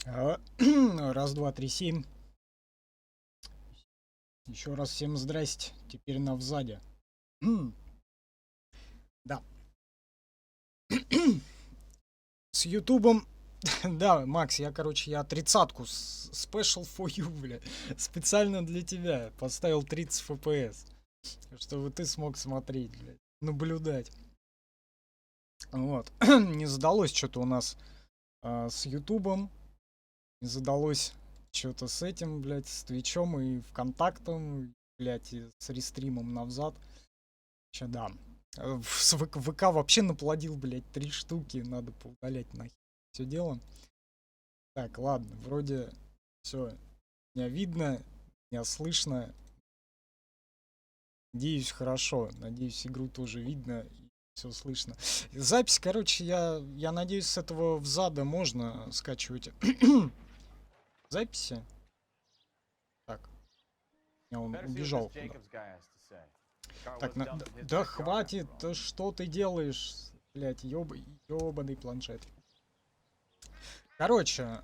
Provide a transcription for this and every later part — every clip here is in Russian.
Раз, два, три, семь. Еще раз всем здрасте. Теперь на взаде. Да. С Ютубом. Да, Макс, я 30-ку Special for you, бля. Специально для тебя поставил 30 FPS. Чтобы ты смог смотреть, блядь. Наблюдать. Вот. Не задалось что-то у нас с Ютубом. Не задалось что-то с этим, блядь, с Твичом и ВКонтактом, блядь, и с рестримом навзад. Че, да. С ВК вообще наплодил, блядь, 3 штуки. Надо поудалять нахер все дело. Так, ладно, вроде все. Меня видно, меня слышно. Надеюсь, хорошо. Надеюсь, игру тоже видно. Все слышно. Запись, короче, я надеюсь, с этого взада можно скачивать записи. Так, он убежал куда. Так, да хватит, что ты делаешь? Блять, ёбаный планшет. Короче,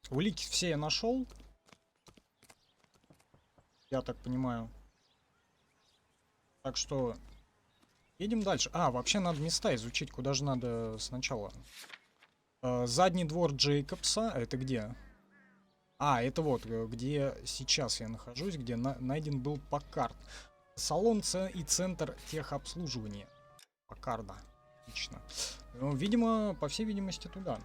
улики все я нашел. Я так понимаю. Так что едем дальше. Вообще надо места изучить, куда же надо сначала. Задний двор Джейкобса. Это где? Это вот, где сейчас я нахожусь, где найден был Паккард. Салон и центр техобслуживания. Паккарда. Отлично. Ну, видимо, по всей видимости, туда.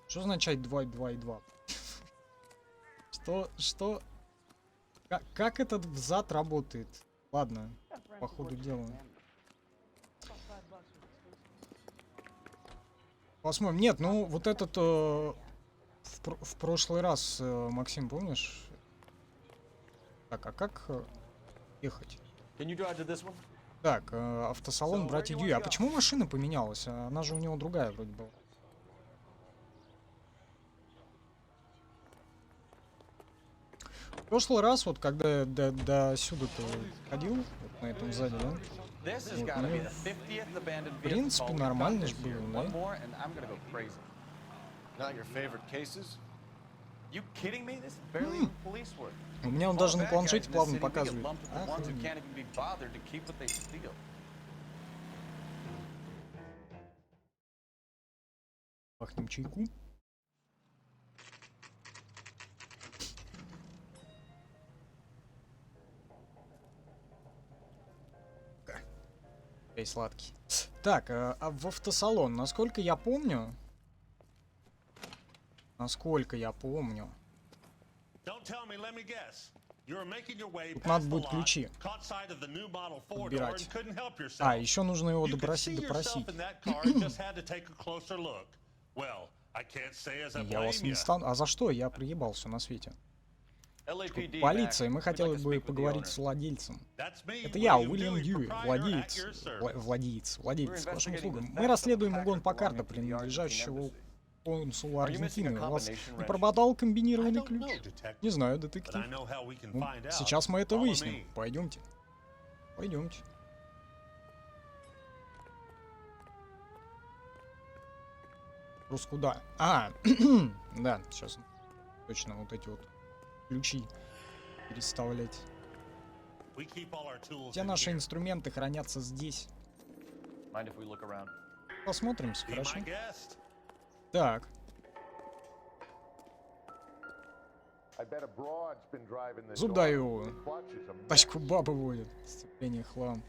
Что означает 2, 2 и 2? Что? Как этот взад работает? Ладно, по ходу дела. Посмотрим. Нет, ну вот этот в прошлый раз, Максим, помнишь? Так, а как ехать? Так, автосалон братья Дьюи. А почему машина поменялась? Она же у него другая вроде была. В прошлый раз, вот когда я до сюда-то ходил, вот на этом сзади, да? Вот, ну, в принципе, нормально же было, да? У меня он даже на планшете плавно показывает. Пахнем чайку. Эй, сладкий. Так, в автосалон, насколько я помню... Тут надо будет ключи подбирать. Еще нужно его допросить. Я вас не стану... А за что? Я приебался на свете. Полиция, мы хотели бы поговорить с владельцем. Это я, Уильям Дьюи, владелец, к вашим услугам. Мы расследуем угон Паккарда, принадлежащего консулу Аргентины. У вас не прободал комбинированный ключ? Не знаю, детектив. Ну, сейчас мы это выясним. Пойдемте. Просто куда? Да, сейчас точно вот эти вот ключи переставлять. Все наши инструменты хранятся здесь. Посмотримся, хорошо? Так. Зуб даю. Тачку бабы водят. Сцепление хлам.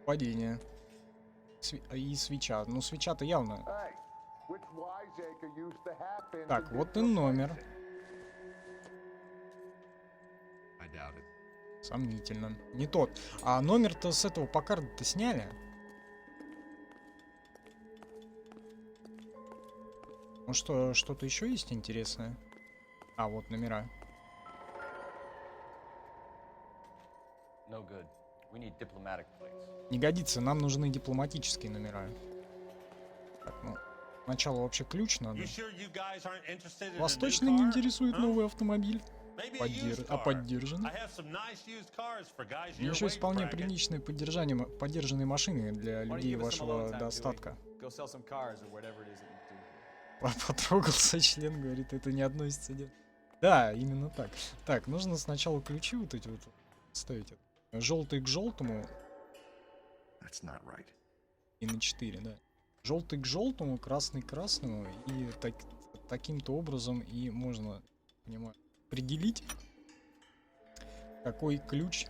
Падение. И свеча. Ну, свеча-то явно. Так, вот и номер. Сомнительно. Не тот. А номер-то с этого Паккарда-то сняли? Ну что-то еще есть интересное? Вот номера. Не годится, нам нужны дипломатические номера. Так, ну, сначала вообще ключ надо. Вас точно не интересует новый автомобиль? Поддержаны. Еще вполне приличные поддержанные машины для людей вашего достатка. Потрогался член, говорит, это не относится. Нет. Да, именно так. Так, нужно сначала ключи вот эти вот ставить. Желтый к желтому. И на 4, да. Желтый к желтому, красный к красному. И таким-то образом и можно, понимаю, определить, какой ключ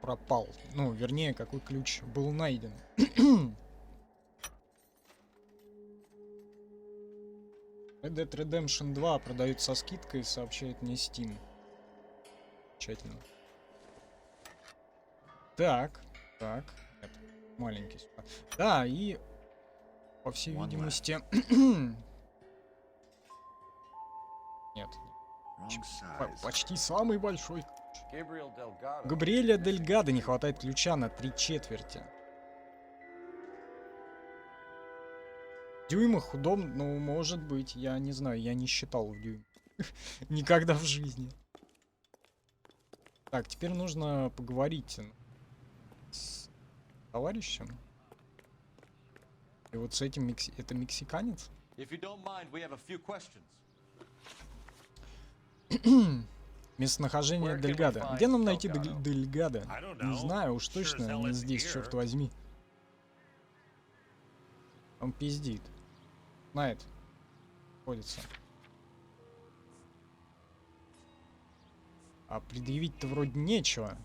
пропал. Ну, вернее, какой ключ был найден. Red Dead Redemption 2 продают со скидкой, сообщает мне Steam. Тщательно. Так. Нет, маленький. Да, и по всей видимости... Нет. Почти самый большой. Габриэля Дель Гадо не хватает ключа на 3/4. В дюймах удобно, ну, может быть, я не знаю, я не считал в дюйм. Никогда в жизни. Так, теперь нужно поговорить с товарищем. И вот с этим это мексиканец? Местонахождение Дельгадо. Где нам найти Дельгадо? Не знаю, уж точно не здесь, черт возьми. Он пиздит. Знает. Ходится. А предъявить-то вроде нечего.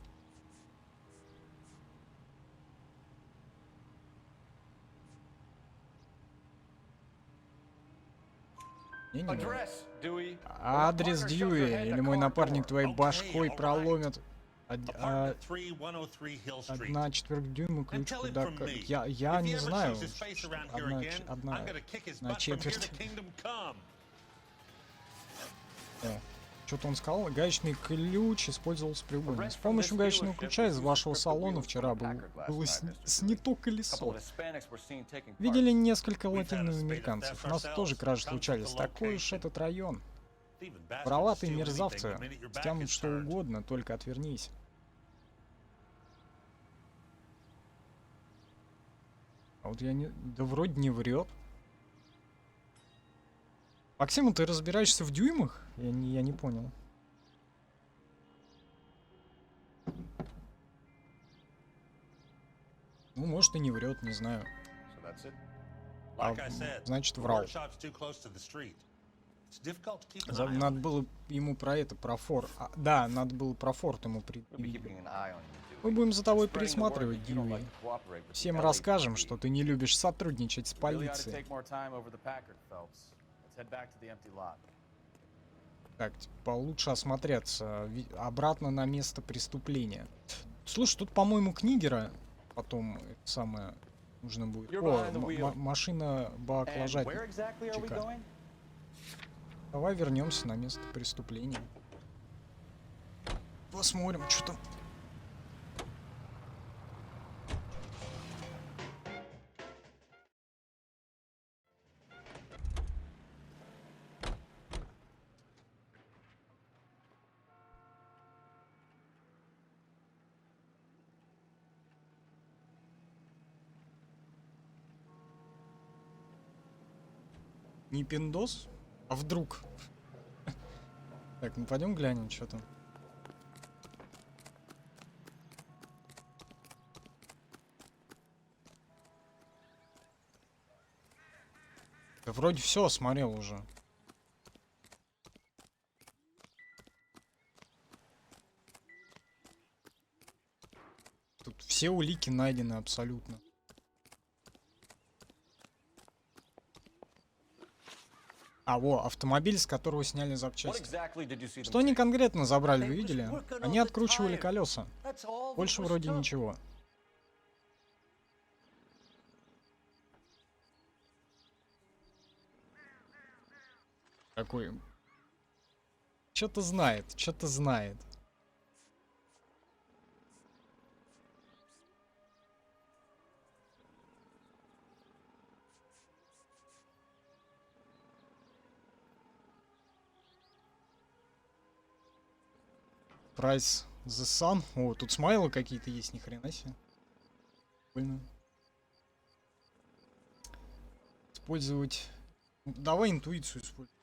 Не-не-не. Адрес Дьюи, или мой напарник твоей башкой проломит. 1/4 дюйма ключ куда... Я не знаю. 1/4. Что-то он сказал. Гаечный ключ использовался при угоне. С помощью гаечного ключа из вашего салона вчера было снято колесо. Видели несколько латиноамериканцев. У нас тоже кражи случались. Такой уж этот район. Вороватые мерзавцы стянут что угодно, только отвернись. А вот я не... Да вроде не врет. Максим, ты разбираешься в дюймах? Я не понял. Ну, может и не врет, не знаю. Значит, врал. Надо было ему про это, про фор. Да, надо было про форт ему предъявить. Мы будем за тобой присматривать, Дьюи. Всем расскажем, что ты не любишь сотрудничать с полицией. Так, получше осмотреться. Обратно на место преступления. Слушай, тут, по-моему, книгера потом это самое нужно будет. О, машина баклажатника. Давай вернемся на место преступления. Посмотрим, что там. Не пиндос? А вдруг? Так, ну пойдем глянем, что там. Да вроде все осмотрел уже. Тут все улики найдены абсолютно. А, во, автомобиль, с которого сняли запчасти. Что они конкретно забрали, вы видели? Они откручивали колеса. Больше вроде ничего. Какой... Что-то знает, что-то знает. Price the Sun. О, тут смайлы какие-то есть, ни хрена себе. Прикольно. Использовать... Давай интуицию используем.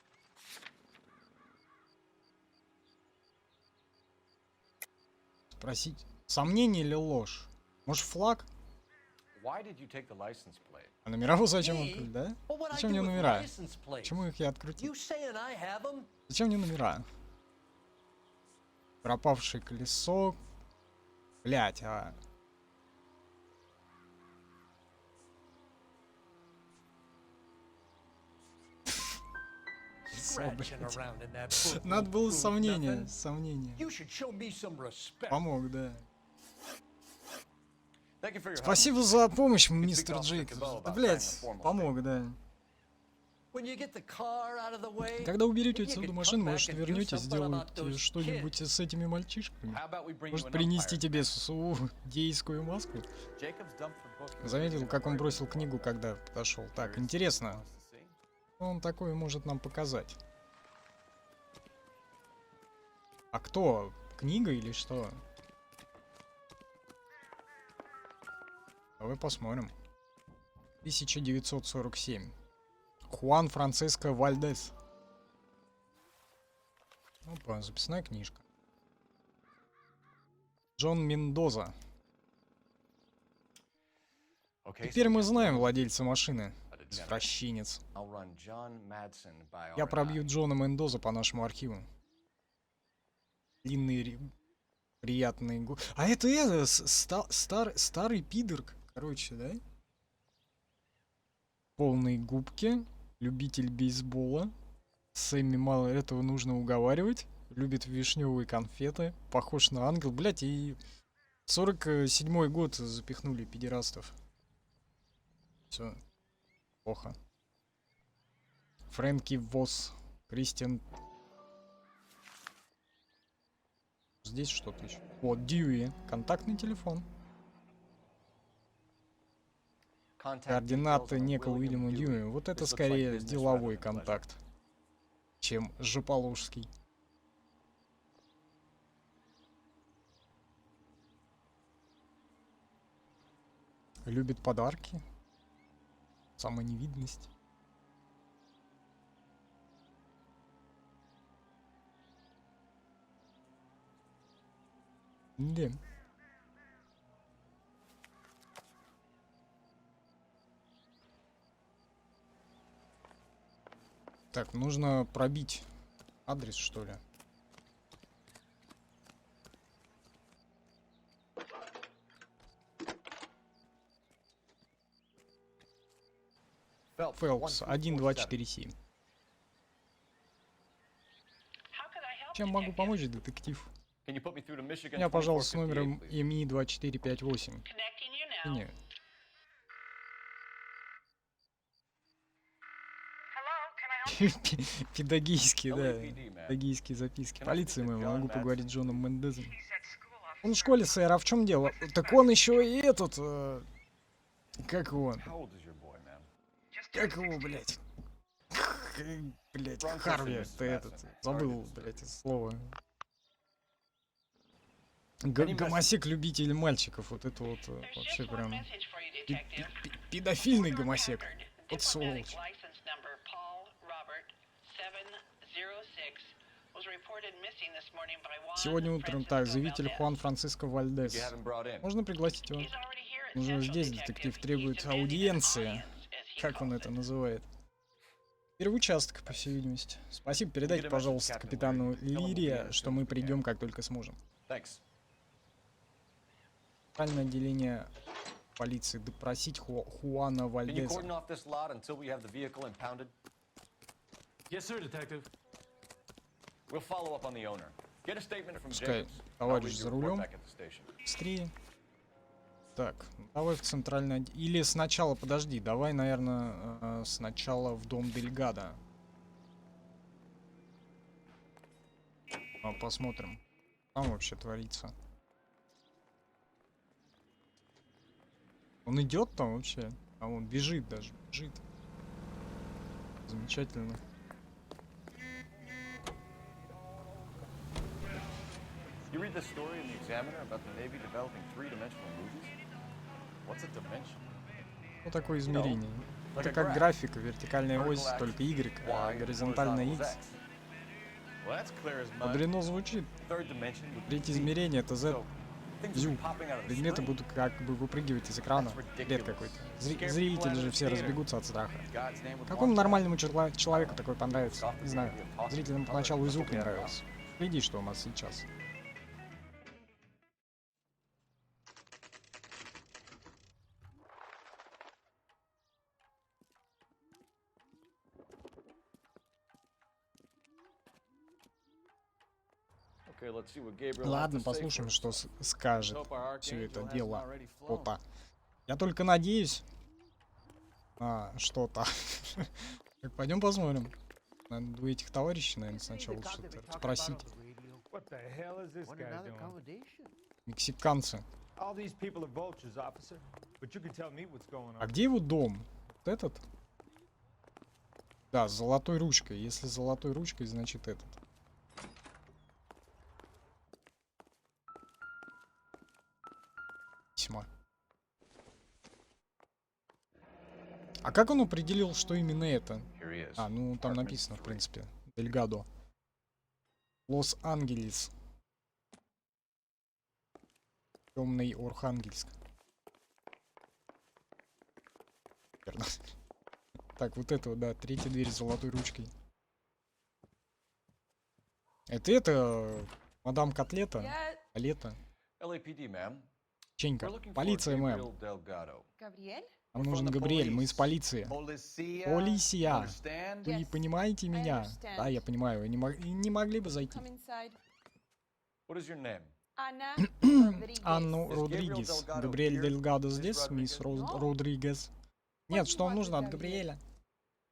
Спросить. Сомнение или ложь? Может, флаг? А номера вот зачем открыть, да? Зачем мне номера? Почему их я открутил? Зачем мне номера? Пропавшее колесо. Блять, а... Надо было сомнение. Помог, да. Спасибо за помощь, мистер Джейк. Да, блять, помог, да. Когда уберете отсюда машину, может, вернетесь, сделаете что-нибудь с этими мальчишками? Может, принести тебе судейскую маску? Заметил, как он бросил книгу, когда подошел. Так, интересно. Он такое может нам показать. А кто? Книга или что? Давай посмотрим. 1947. Хуан Франциско Вальдес. Опа, записная книжка. Джон Мендоза. Теперь мы знаем владельца машины. Извращенец. Я пробью Джона Мендоза по нашему архиву. Длинный, приятный... А это старый пидор, короче, да? Полные губки. Любитель бейсбола. Сэмми мало этого нужно уговаривать. Любит вишневые конфеты. Похож на ангел. Блять, и 47-й год запихнули педерастов. Все. Плохо. Фрэнки Восс. Кристиан. Здесь что-то еще. Вот, Дьюи. Контактный телефон. Координаты некого Уильяма Дьюи. Вот это скорее деловой контакт, чем Жополужский. Любит подарки. Самоневидность. Да. Так, нужно пробить адрес, что ли? Фелпс, 1247. Чем могу помочь, детектив? Меня, пожалуйста, с номером МИ 2458. Нет. Педагогические, да. Педагогические записки. Полиция, мы могу поговорить с Джоном Мендезом. Он в школе, сэр, а в чем дело? Так он еще и этот... Как его? Как его, блядь? Блядь, Харви, ты этот... Забыл, блядь, это слово. Гомосек-любитель мальчиков. Вот это вот вообще прям... Педофильный гомосек. Вот сволочь. Сегодня утром, так, заявитель Хуан Франциско Вальдес. Можно пригласить его? Он же здесь, детектив, требует аудиенции. Как он это называет? Первый участок, по всей видимости. Спасибо, передайте, пожалуйста, капитану Лирия, что мы придем, как только сможем. Центральное отделение полиции. Допросить Хуана Вальдеса. Пускай товарищ за рулем. Быстрее. Так, давай в центральное... Или сначала, подожди, давай, наверное, сначала в дом Дельгадо. Посмотрим, что там вообще творится. Он идет там вообще? А он бежит даже, бежит. Замечательно. You read the story in the Examiner about the Navy developing three-dimensional movies? What's a dimension? Что такое измерение? like Это a как graph. графика, вертикальная Vertical ось, axis только Y, а Y, горизонтальная horizontal is X. X. Well, that's clear as mud. Мудрено звучит. Third dimension would be Третье Z. измерение — это Z. So, things would be Зю. popping out of the Предметы screen. будут как бы выпрыгивать из экрана. That's Бред ridiculous. какой-то. Scare people Зрители out of же the все theater. разбегутся от страха. God's name would Какому wash нормальному человеку такое out. понравится? Stop the Не знаю. video of talking Зрителям in color. поначалу и That's звук what не we have now. нравился. Гляди, что у нас сейчас. Okay, let's see what Gabriel has Ладно, to say послушаем, first. что скажет Hope our все это Archangel hasn't дело. already flown. Что-то. Я только надеюсь на что-то. Так, пойдем посмотрим. Надо у этих товарищей, наверное, сначала что-то спросить. What the hell is this What guy another doing? accommodation? Мексиканцы. All these people are vultures, officer. But you can tell me what's going А on. где его дом? Вот этот? Да, с золотой ручкой. Если с золотой ручкой, значит этот. Письма. А как он определил, что именно это? Here he is. А, ну там Apartment написано, в 3. принципе. Дельгадо. Лос-Ангелес. Темный Архангельск. Верно. Так, вот это, да, третья дверь с золотой ручкой. Это мадам Котлета? Котлета? LAPD, ma'am. Ченька. We're looking for Полиция, мэм. Gabriel Delgado. Gabriel? Нам We're нужен from the Габриэль, мы из police. полиции. Полиция. Полиция. Understand? Вы Yes, понимаете I меня? understand. Да, я понимаю. Вы не могли бы зайти? Come inside. What is your name? Anna Rodriguez. Анну Is Родригес. Gabriel Delgado Габриэль here, Дельгадо Miss здесь, мисс Rodriguez? Родригес. What Нет, do you что вам want нужно with от Gabriel? Габриэля?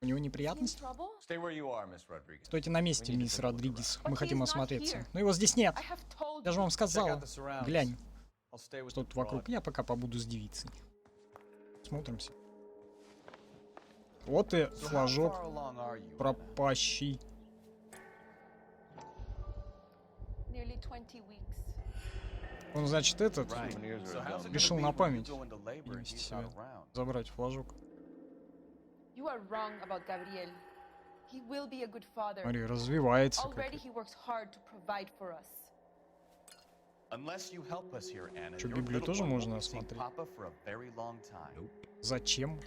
У него Is he in неприятности? trouble? Stay where you are, Miss Rodriguez. Стойте на месте, We need to мисс take a look Родригес. But Мы he хотим is not осмотреться. here. Но его здесь нет. I have told Я же you. вам Check сказал. out the surroundings. Глянь, I'll stay with что the тут вокруг. broad. Я пока побуду с девицей. Смотримся. Вот и So how флажок far along are you, Anna? пропащий. Nearly 20 weeks. Он, значит, этот Right. So how's it решил gonna на be when you память go into labor and перевести he's not себя. around? Забрать флажок. You are wrong about Gabriel. He will be a good father. Смотри, развивается Already как. he works hard to provide for us. Unless you help us here, Anna, Чё, your Библию little тоже one можно won't see осмотреть? Papa for a very long time. Зачем?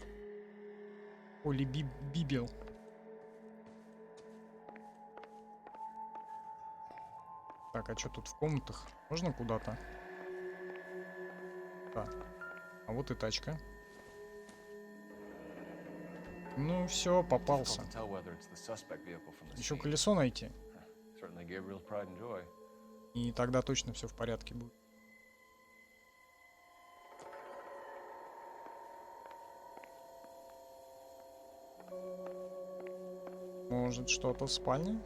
Оли Бибел. Так, а что тут в комнатах? Можно куда-то? Да. А вот и тачка. Ну все, попался. Difficult to tell whether it's the suspect vehicle from the Еще scene. колесо найти. Certainly Gabriel's pride and joy. И тогда точно все в порядке будет. Может, что-то в спальне?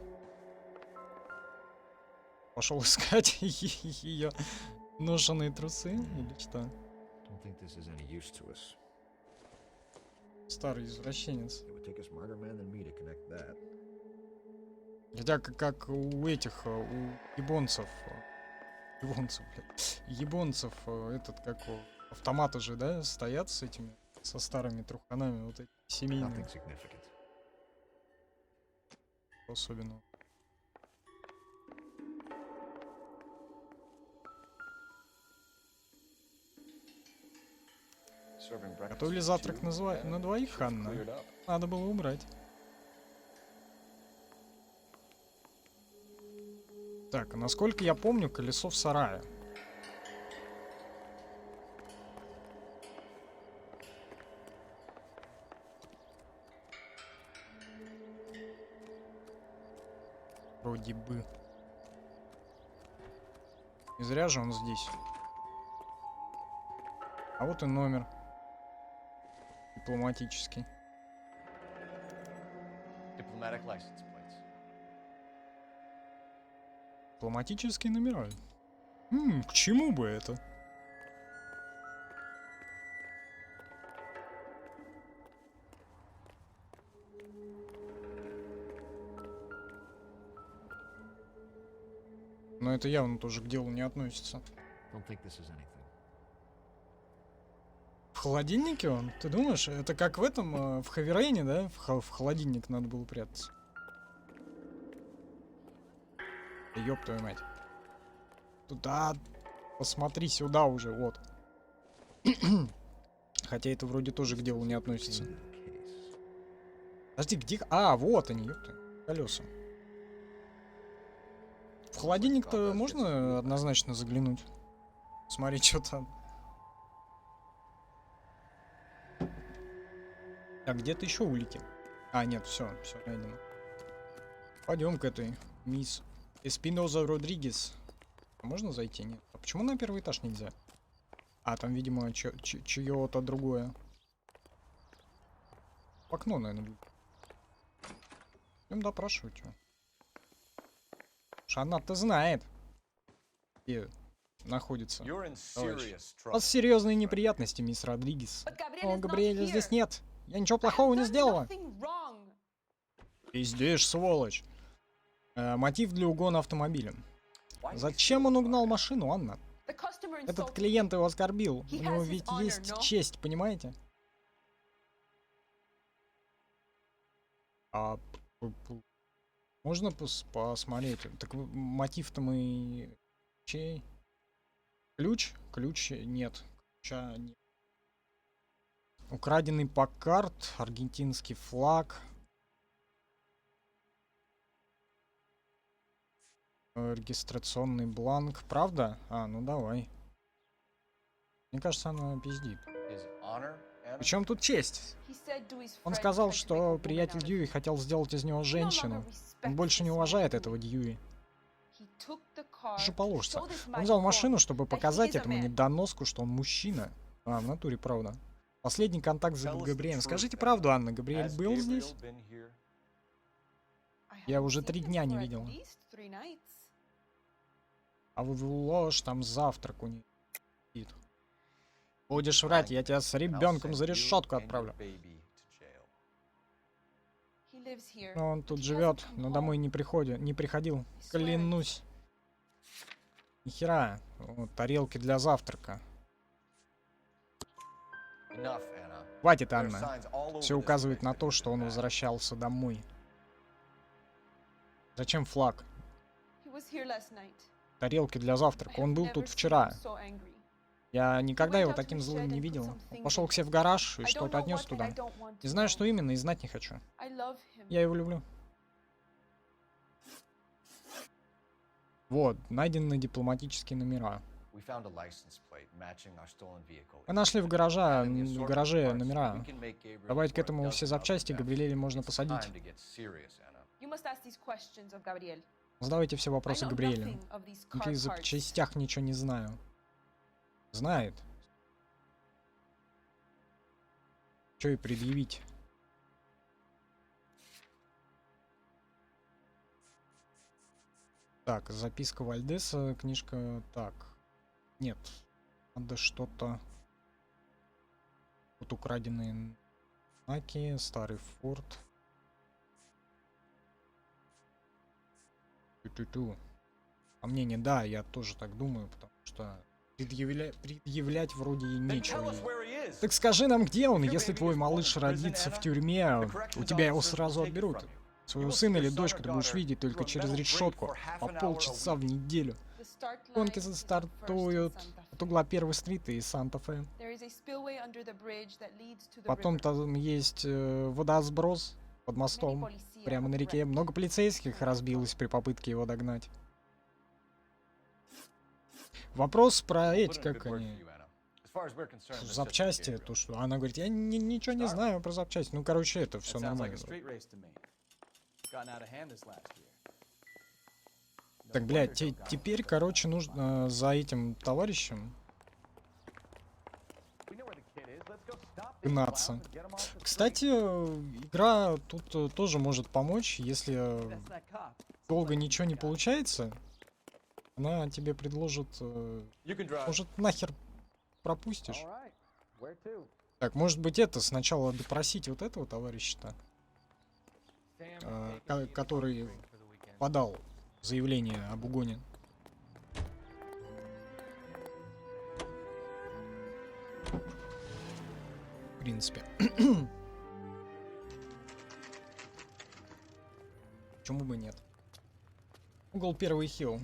Пошел искать ее ношеные трусы или что? Don't think this is any use to us. Старый извращенец. It would take a smarter man than me to connect that. Хотя как у этих, у ебонцев, ебонцев, этот как автоматы же, да, стоят с этими, со старыми труханами, вот эти семейные, Nothing significant. особенно. Serving breakfast Готовили for завтрак two? Yeah, на двоих, should've Ханна? cleared up. Надо было убрать. Так, а насколько я помню, колесо в сарае. Вроде бы. Не зря же он здесь. А вот и номер. Дипломатический. Diplomatic license plates. Дипломатические номера. К чему бы это? Но это явно тоже к делу не относится. Don't think this is anything. В холодильнике он? Ты думаешь? Это как в этом, в Heavy Rain, да? В холодильник надо было прятаться. Да ёб твою мать. Туда... Посмотри сюда уже, вот. Хотя это вроде тоже к делу не относится. Case. Подожди, где... А, вот они, ёпта. Колеса. В холодильник-то можно однозначно заглянуть. Смотри, что там. А где-то еще улики. А, нет, все найдено. Пойдем к этой мисс Эспиноза Родригес. Можно зайти? Нет. А почему на первый этаж нельзя? А, там, видимо, чье-то другое. В окно, наверное. Идем допрашивать его. Она-то знает, где находится. You're in Товарищ. serious У trouble. вас серьезные неприятности, мисс Родригес. But Gabriel О, is not Габриэля here. здесь нет. Я ничего I have плохого не done сделала. nothing wrong. Пиздишь, сволочь. Мотив для угона автомобиля. Why is he Зачем он угнал машину, Анна? The customer Этот insulted клиент его оскорбил. He У него has his ведь honor, есть no? честь, понимаете? А можно посмотреть? Так мотив-то мы... Чей? Ключ? Ключ нет. Ключа нет. Украденный Паккард, аргентинский флаг. Регистрационный бланк. Правда? А, ну давай. Мне кажется, она пиздит. His honor, Anna? Причем тут честь? He said to his Он friend сказал, tried to make a что woman приятель out of Дьюи him. хотел сделать из него He no женщину. longer Он respects больше не this уважает man. этого Дьюи. He took the car Же to положится. show this Он взял man машину, form чтобы that he показать is a этому man. недоноску, что он мужчина. А, в натуре, правда. Последний контакт с Tell us the Габриэлем. truth, Скажите Anna. правду, Анна. Габриэль Has был Gabriel здесь? been here? I Я haven't уже seen 3 him дня не for at видела. least 3 nights. А вы ложь, там завтрак у них. Будешь врать, я тебя с And I'll ребенком send за you решетку and your отправлю. baby to jail. He lives here. Но он тут but he живет, hasn't come но home. домой не приходил. I swear it. Клянусь. Нихера. Вот, тарелки для завтрака. Enough, Anna. Хватит, There are Анна. signs all over Все this указывает place на that то, you've что been он back. возвращался домой. Зачем флаг? He was here last night. Тарелки для I завтрака. have Он был never тут seen вчера. him so angry. Я никогда went его out to таким the злым shed не and put видел. some Он things пошел in. к себе в гараж и I don't что-то know отнес what, and туда. I don't want Не to знаю, know. что именно, и знать не хочу. I love him. Я его люблю. Вот, найдены дипломатические номера. We found a license plate matching our stolen vehicle. Мы нашли в гараже And in the assortment of гараже parts, номера. we can make Gabriel's Добавить к worth этому все dozens of запчасти, them. Габриэля можно It's посадить. time to get serious, Anna. You must ask these questions of Gabriel. Задавайте все I вопросы know Габриэлю. nothing of these О car каких parts. запчастях ничего не знаю. Знает. Что и предъявить? Так, записка Вальдеса, книжка... Так. Нет. Надо что-то... Вот украденные знаки, старый форт. Ту-ту-ту. А мнение, да, я тоже так думаю, потому что предъявлять вроде и Then нечего. tell us ей. where he is. Так скажи нам, где он, Your если baby твой is малыш born in prison, родится в Anna. тюрьме, The у corrections тебя его officers сразу will take it отберут. from you. Своего You will сына see или your son дочку or ты будешь daughter видеть только through a через metal решетку grate for half по an hour a полчаса в week. неделю. The start Гонки line is on First and стартуют Santa от Fe. угла 1-й стриты и Санта-Фе. There is a spillway under the bridge that leads to the Потом river. там есть водосброс под Many мостом, policia прямо на have реке. wrecked. Много полицейских разбилось при попытке его догнать. Вопрос про We'll эти, put in a как good word они, for you, Anna. As far as we're concerned, this is запчасти, Gabriel. то что она говорит, я ничего не знаю про запчасти. Ну, короче, это все That sounds like нормально. a street race to me. Gotten out of hand this last year. No Так, wonder блядь, Joe got теперь, so короче, bad. нужно за этим товарищем We know where the kid is. Let's go stop these гнаться. clowns and get 'em off the street. Кстати, игра тут тоже может помочь, если That's that cop. долго ничего не получается, она тебе предложит, You can drive. может, нахер пропустишь. All right. Where to? Так, может быть, это сначала допросить вот этого товарища-то, Sam, который подал заявление об угоне. принципе. Почему бы нет? Угол первый хилл.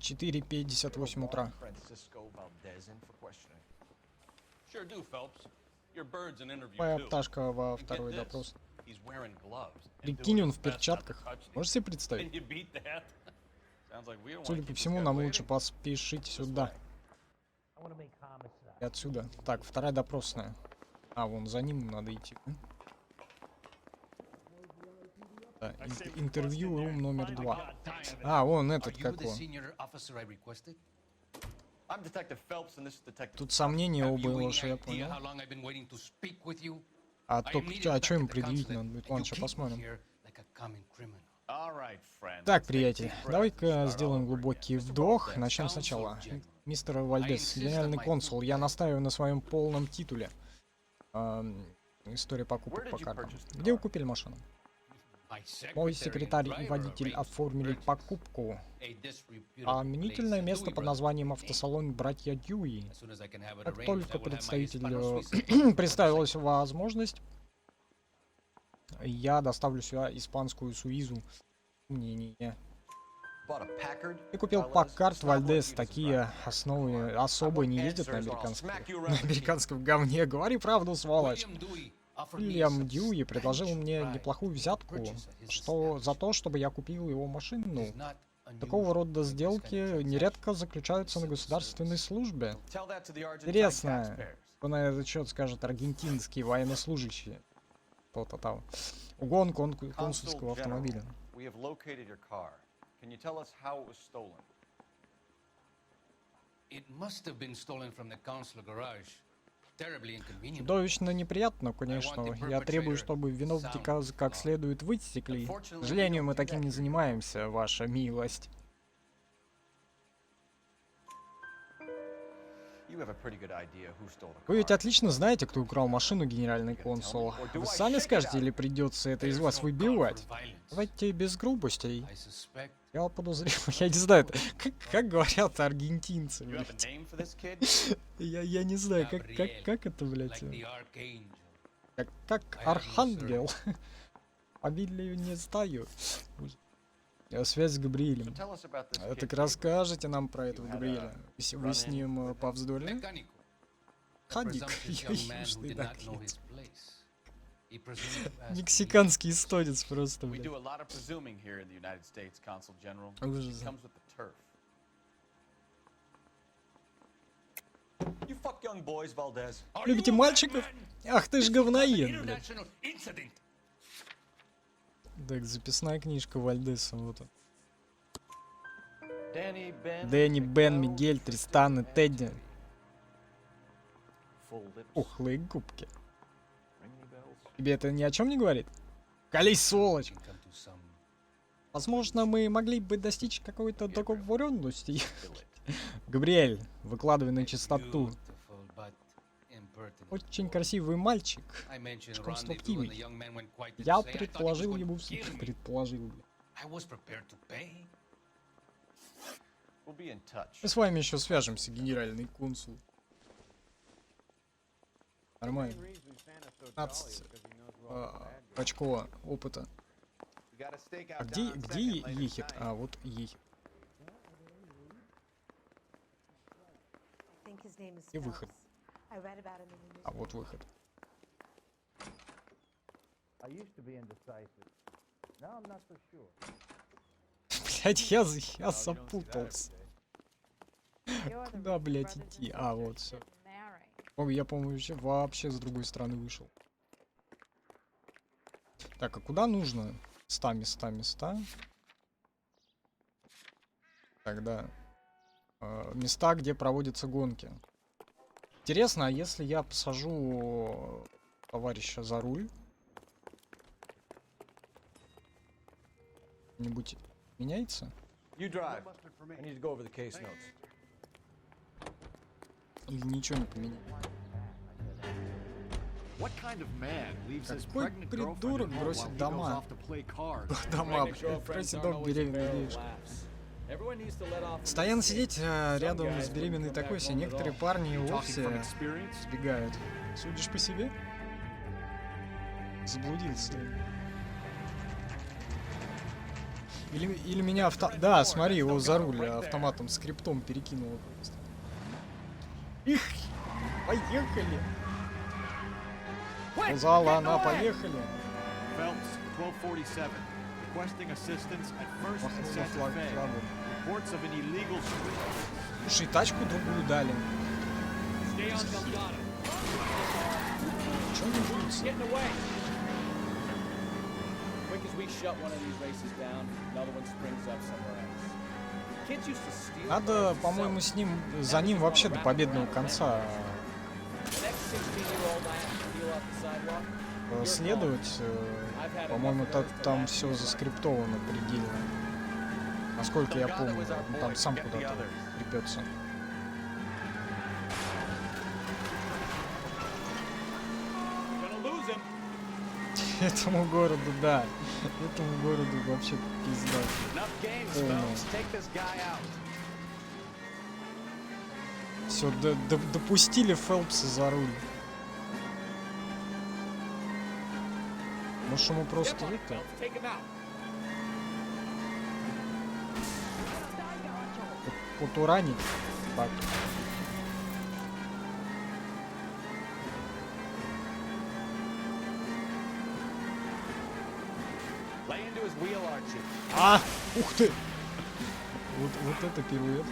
4:58 утра. Francisco Valdez in for questioning. Sure do, Phelps. Your bird's an interview Моя too. пташка во And get второй this, допрос. he's wearing gloves and Прикинь, doing он his в best not to перчатках. touch these. Можешь себе Can представить? you beat that? Sounds like we don't Судя wanna по keep this всему, guy нам waiting. лучше поспешить сюда. И отсюда. Так, вторая допросная. А, вон за ним надо идти. Да, интервью рум номер 2. А, вон этот как он. senior officer I requested? I'm Detective Phelps, and this is Detective. Тут сомнения Have оба you его, any что я idea понял. how long I've been waiting to speak with you? А I только am needed а back что им at the предъявить consulate, надо будет? and Ладно, you сейчас keep me посмотрим. here like a common criminal. All right, friend. Так, Let's take приятель, deep breaths and давай-ка start сделаем all over глубокий again. Mr. вдох. Valdez, Начнем Counsel сначала. General. Мистер Вальдес, I insist генеральный on my консул, full я name. настаиваю на своем полном титуле. История Where покупок did по you картам. purchase the Где вы car? купили машину? My Мой secretary секретарь and и driver водитель arranged оформили purchase покупку. a disreputable А именительное place, место Dewey под Brothers. названием автосалон «Братья Дьюи». As soon as I can have it Как arranged, только I will have my представителю hispanos receipt. представилась возможность, я доставлю сюда испанскую Суизу. Не. Bought a Packard. Ты купил Valdez? Паккарт, It's not what Вальдес, you такие described. основы I особо want не ездят на answers or I'll американском, smack you на around the американском говне. Говори правду, сволочь. William Dewey offered me a Уильям Дьюи предложил substantial мне price неплохую to взятку, purchase at his что за то, establishment. чтобы я купил его машину. It is not Такого unusual рода to make this kind of сделки transaction. нередко заключаются на государственной службе. Tell that to the Argentine Интересно, taxpayers. что на этот счет скажет аргентинский военнослужащий. Кто-то там. Угон консульского Consul автомобиля. General, we have located your car. Can you tell us how it was stolen? It must have been stolen from the consular garage. Terribly inconvenient. Чудовищно неприятно, конечно. Я требую, чтобы виновника как следует высекли. К сожалению, мы таким не занимаемся, ваша милость. You have a pretty good idea who stole the Вы ведь car. отлично знаете, кто украл машину, генеральный консул. Вы сами скажете или придется это из вас выбивать? Давайте без грубостей. I suspect Я подозреваю, я не знаю, это как говорят аргентинцы, You have a блядь. name for this kid? Я не знаю, как это, блядь, like the archangel. как архангел. Фамилию не знаю. Связь с So Габриэлем. tell us about this А kid. так Gabriel. расскажете нам про этого Габриэля. Вы с ним повздорили? Mechanical. A Хадик, presumptuous я young man who южный did not know наглец. his place. He presumed to pass the Мексиканский эстонец просто, We блядь. do a lot of presuming here in the United States, Consul General. Ужас. It comes with the turf. You fuck young boys, Valdez. Are Любите you a мальчиков? madman? Ах ты ж This is an говноед, блядь. international incident. Так, записная книжка Вальдеса, вот он. Danny, Ben. Дэнни, Бен, Miguel, Мигель, Тристан и Тедди. Full lips. Пухлые губки. Ring any bells? Тебе это ни о чем не говорит? Колись, сволочь! We can come to some Возможно, мы могли бы достичь какой-то договоренности. Bill it. Габриэль, выкладывай на чистоту. beautiful but impertinent Очень boy. красивый мальчик. I mentioned rendezvous, конструктивный. and the young man went quite Я insane. I thought he was предположил going ему... to kill me. Предположил. I was prepared to pay. We'll be in touch. Мы с вами еще свяжемся, генеральный консул. Нормально. 15 очко опыта. А где Ехит? А, вот Ехит. И выход. А вот выход. I used to be indecisive. Now I'm not so sure. Блять, я запутался. Куда, блять, идти? А, вот все. Я, по-моему, вообще с другой стороны вышел. Так, а куда нужно? Места. Тогда места, где проводятся гонки. Интересно, а если я посажу товарища за руль? Что-нибудь меняется? You drive. I need to go over the case notes. Или ничего не поменяется? What kind of man leaves his Какой pregnant придурок girlfriend at home бросит while he goes дома? off to play cards? Дома, блядь, просит дом беременной девушки. Everyone needs to let off. Постоянно сидеть рядом с беременной такой, все некоторые парни и Talking вовсе from experience? сбегают. Судишь по себе? Заблудился. Или меня Да, смотри, его за руль автоматом скриптом перекинуло просто. Их! Поехали! Сказала она, поехали! Phelps, 1247. Requesting assistance at First and Махнула Santa Fe. флагом. Reports of an illegal street. Слушай, тачку другую дали. Stay on Delgado. Чё не будется? Getting away. Quick as we shut one of these races down, another one springs up somewhere else. Kids used to steal Надо, cars по-моему, themselves. с ним, за ним вообще до победного конца The next 16-year-old I have to steal off the sidewalk. следовать. По-моему, там все заскриптовано предельно. Насколько я помню, он там сам куда-то припется. Gonna lose him. Этому городу, да. Этому городу вообще пизда. Enough games, Oh, no. Phelps. Take this guy out. Все, допустили Фелпса за руль. Может, ему просто Get on it, это Phelps. Take him out. потуранить? Так. Lay into his wheel arches. А! Ух ты! Вот это пируэт.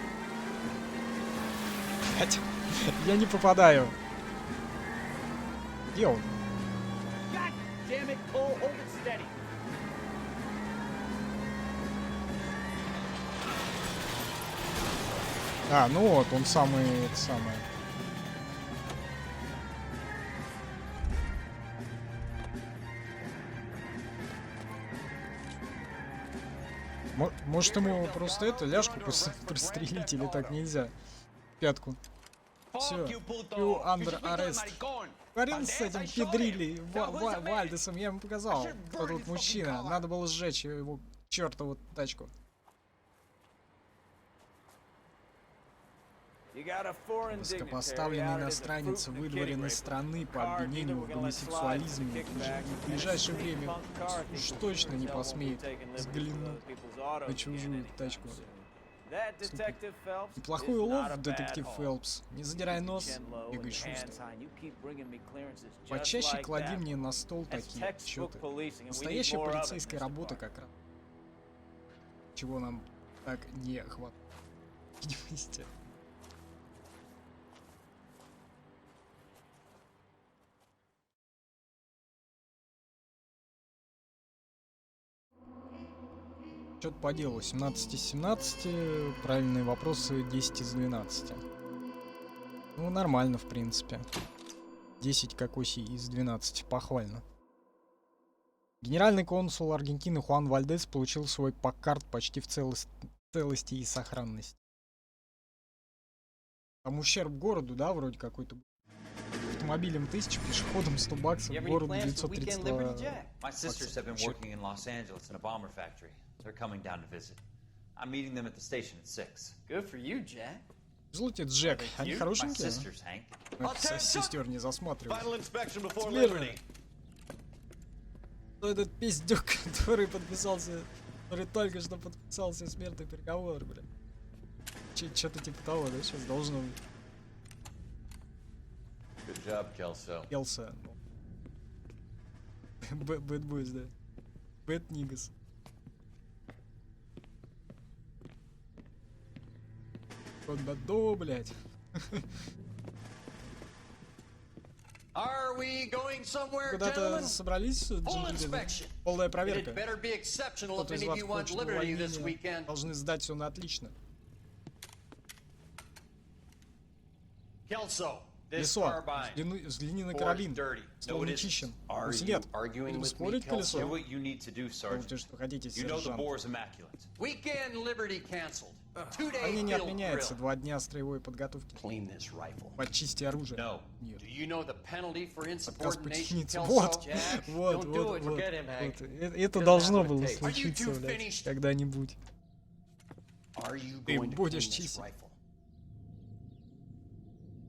Блять. Я не попадаю. Где он? God damn it, Cole. Hold it steady. А, ну вот, он самый, это самое. Может ему просто это, ляжку пристрелить или так нельзя? Пятку. Все. You under arrest. Парень с этим педрили Вальдесом, я ему показал, кто тут мужчина. Надо было сжечь его чертову тачку. Высокопоставленный иностранец выдворен из страны по обвинению в гомосексуализме и в ближайшее время уж точно не посмеет взглянуть на чужую тачку. Супер. Неплохой улов, детектив Фелпс. Не задирай нос, бегай шустро. Почаще клади мне на стол такие отчеты. Настоящая полицейская работа как раз. Чего нам так не хватает. Видимости. Что-то по делу. 17 из 17. Правильные вопросы 10 из 12. Ну, нормально, в принципе. 10 как оси из 12. Похвально. Генеральный консул Аргентины Хуан Вальдес получил свой паккарт почти в целости и сохранности. Там ущерб городу, да, вроде какой-то. Автомобилем 1000, пешеходом 100 баксов, городу 932. My sisters have been working in Los Angeles in a bomber factory. They're coming down to visit. I'm meeting them at the station at 6. Good for you, Jack. Злоте, Джек, они My хорошенькие? sisters, Hank. Сестер не засматривай. Final inspection before Теперь liberty. этот пиздюк, который подписался, который только что подписался смертный приговор, бля. Что-то типа того, да, сейчас должно быть. Good job, Kelso. Келса. Бэд бойз, да. Бэд нигас. Бэдо, блядь. Are we going somewhere, Куда-то gentlemen? собрались, Full джентльмены? inspection. Полная It проверка. better be exceptional if Кто-то из any of вас you want хочет liberty this увольнения. weekend. Должны сдать все на отлично. Kelso, this Колесо. carbine. Взгляни на For's карабин. dirty. Словно No, it чищен. isn't. Are След. you arguing Будем with me, спорить, Kelso? колесо? Do what you need to do, Думаете, Sergeant. что хотите, You know the сержант? boar's immaculate. Weekend liberty canceled. 2-day Они не field отменяется. drill. 2 дня строевой подготовки. Clean this rifle. Почисти оружие. No. Нет. Do you know the penalty for Отказ insubordination, подчиниться. Kelso? Вот. Jack, Вот, don't вот, do it. вот. Forget him, Hank. Вот. Это Doesn't должно have what было it takes. Are you случиться, two блядь, finished? когда-нибудь. Are you Ты going to будешь clean this чистить. rifle?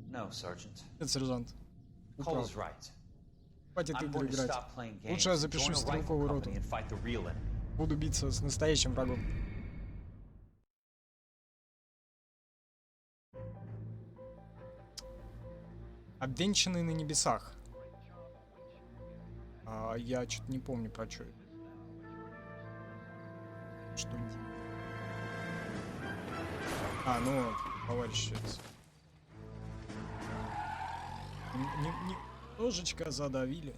No, Sergeant. Это сержант. Вы Cole правы. is right. Хватит I'm игры going to играть. stop playing games. Лучше я and join запишусь в a rifle стрелковую роту. company and fight the real enemy. Буду биться с настоящим врагом. Обвенчанный на небесах. Я что-то не помню про что. Что? Ну, товарищи. Немножечко задавили.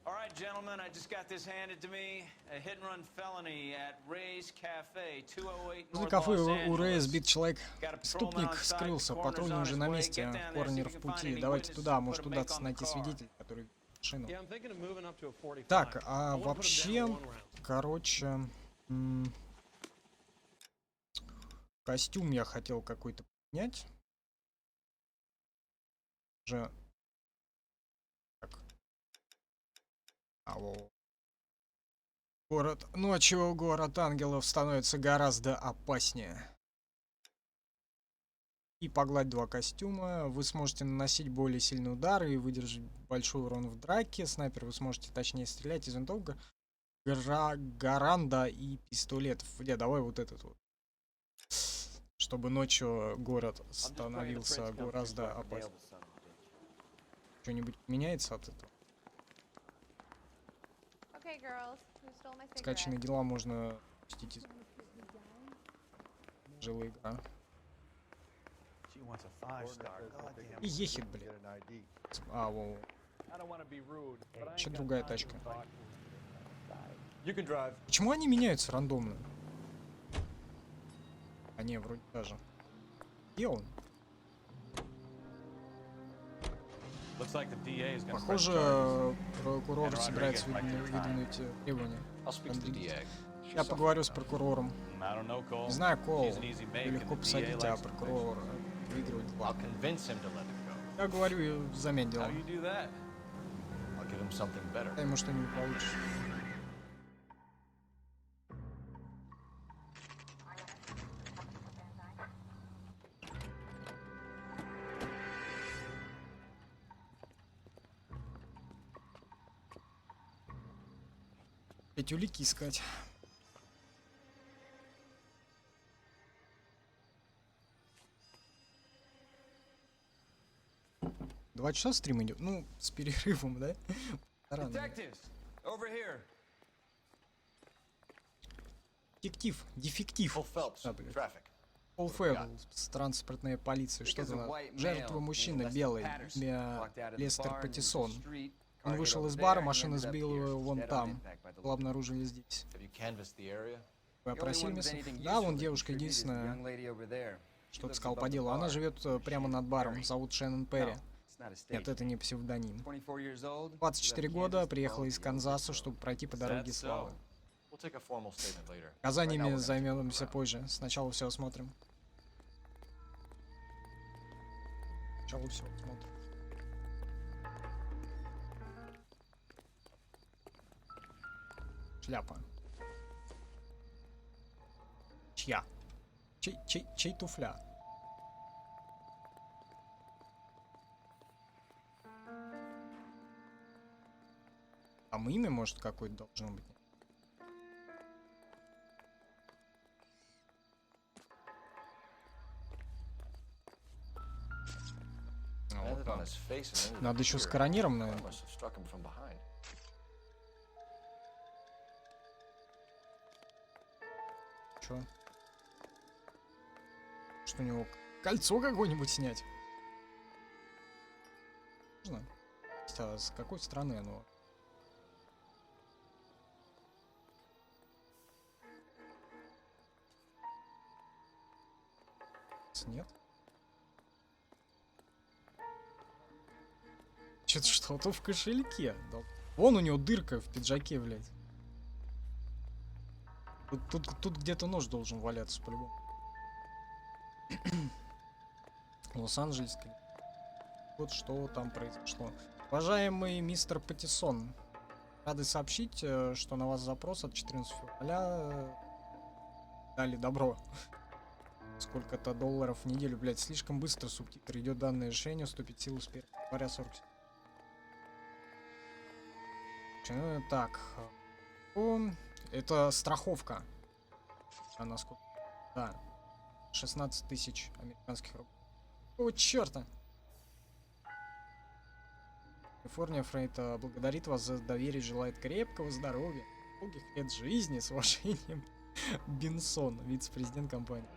All right, gentlemen, I just got this handed to me. A hit-and-run felony at Ray's Cafe, 208 Возле North кафе Los у Рэя Angeles. сбит человек. Got a patrolman Преступник on site, скрылся. the Патрульный coroner's уже on на his way. месте. Get down there, see if Коронер you в can find пути. any Давайте witnesses туда. to Может, put a удастся make on the найти car. свидетеля, который машину. Yeah, I'm thinking of moving up to a 45. Так, I wanna put him down вообще, one round. короче, костюм я хотел какой-то поменять. Уже. Так. Город. Ночью город ангелов становится гораздо опаснее. И погладь 2 костюма. Вы сможете наносить более сильные удары и выдержать большой урон в драке. Снайпер вы сможете точнее стрелять из винтовок, гаранда и пистолетов. Давай вот этот вот. Чтобы ночью город становился гораздо опаснее. Что-нибудь меняется от этого? Okay, girls, who stole my Скачанные cigarette? дела можно пустить из жилы игра. She wants a 5-star. Goddamn. И ехит, блин. Воу. I don't want to be rude, but I ain't Чё got другая time тачка? to talk. You can drive. Почему они меняются рандомно? Не, вроде даже. Где он? Looks like the DA is going to Похоже, прокурор собирается выдвинуть требования. I'll speak to the DA. Я поговорю с прокурором. I don't know, Cole. Не знаю, Кол. She's an easy make, Ее and легко the DA посадить, а likes прокурор выигрывает I'll дела. convince him to let it go. Я говорю, замять дела. How do you do that? I'll give him something better. Дай ему что-нибудь получше. Эти улики искать. Два часа стрим идет? Ну, с перерывом, да? Рано. Detectives, over here. Дефектив, дефектив. Cole Phelps, Да, блядь. traffic. Пол Фэбблс, транспортная полиция. Что Because a там? white Жертва male мужчина named Lester белый, Patterson имя walked out of the Лестер bar and into the Паттисон. street. Он Car hit вышел over из there бара, and he машина ended up сбила here, его вон dead on там. impact by the Его обнаружили здесь. Have you canvassed the area? Вы The only опросили one with местных? anything Да, вон useful that девушка contributed is the единственная, young lady over there. She что-то lives сказал above по the делу. Она bar. живет прямо над баром. Зовут Шеннон Перри. No, it's not a state. Нет, это не псевдоним. 24 years old. 24 года, приехала из Канзаса, чтобы пройти по Is дороге that славы. so? We'll take a formal statement later. Right now Казаниями we're gonna take a займемся look around. позже. Сначала все осмотрим. Сначала все осмотрим. Шляпа. Чья? Чей туфля? Там имя, может, какое-то должно быть? Landed on his face and ended Надо up еще с here. коронером, I наверное. must have struck him from behind. Чё? Что у него? Кольцо какое-нибудь снять? Можно? А с какой страны оно? Нет? Что-то в кошельке. Да. Вон у него дырка в пиджаке, блядь. Тут где-то нож должен валяться по-любому. Лос-Анджелесский. Вот что там произошло. Уважаемый мистер Паттисон, рады сообщить, что на вас запрос от 14 февраля дали добро. сколько-то долларов в неделю. Блять, слишком быстро субтитры. Идет данное решение, вступит в силу с 1 января 47. Так. Это страховка. Она сколько? Да. 16 тысяч американских рублей. О, черта! Калифорния Фрейта благодарит вас за доверие, желает крепкого здоровья, долгих лет жизни, с уважением. Бенсон, вице-президент компании.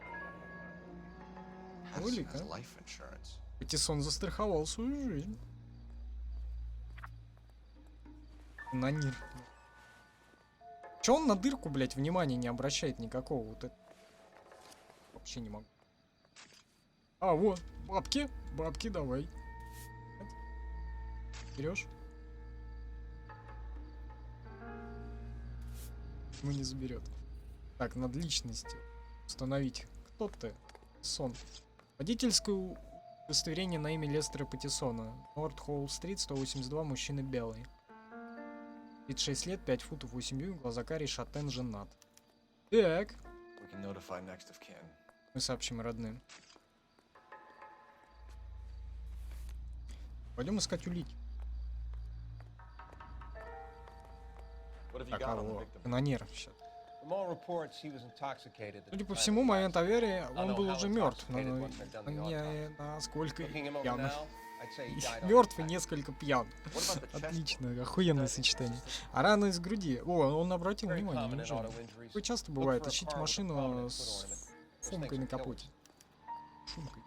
Улик, а? life insurance. Патиссон застраховал свою жизнь. На нир. Че он на дырку, блять, внимания не обращает никакого? Вот это. Вообще не могу. А, вот, бабки. Бабки давай. Берешь? Ну не заберет. Так, над личностью. Установить. Кто ты? Сон. Водительское удостоверение на имя Лестера Паттисона. Норт Холл-стрит, 182, мужчина белый. 36 лет, 5 футов 8 дюймов, глаза карие, шатен, женат. Так. We can notify next of kin. Мы сообщим родным. Пойдем искать улики. What have you Так, got on the алло. victim? Канонер сейчас. From all reports, he was intoxicated at Судя the по time всему, of the момент accident. аварии он был уже мертв. Но intoxicated once they'd done the не насколько Looking him over пьян. now, I'd say he died on Мертв и impact. несколько пьян. What about the chest wound? Отлично, охуенное сочетание. А рана из груди. О, он обратил Very внимание, common in неужели? auto injuries. Такое часто Look бывает. for a Ищите car with a машину prominent с foot ornament. Those фумкой things на are капоте. killers. Шумкой.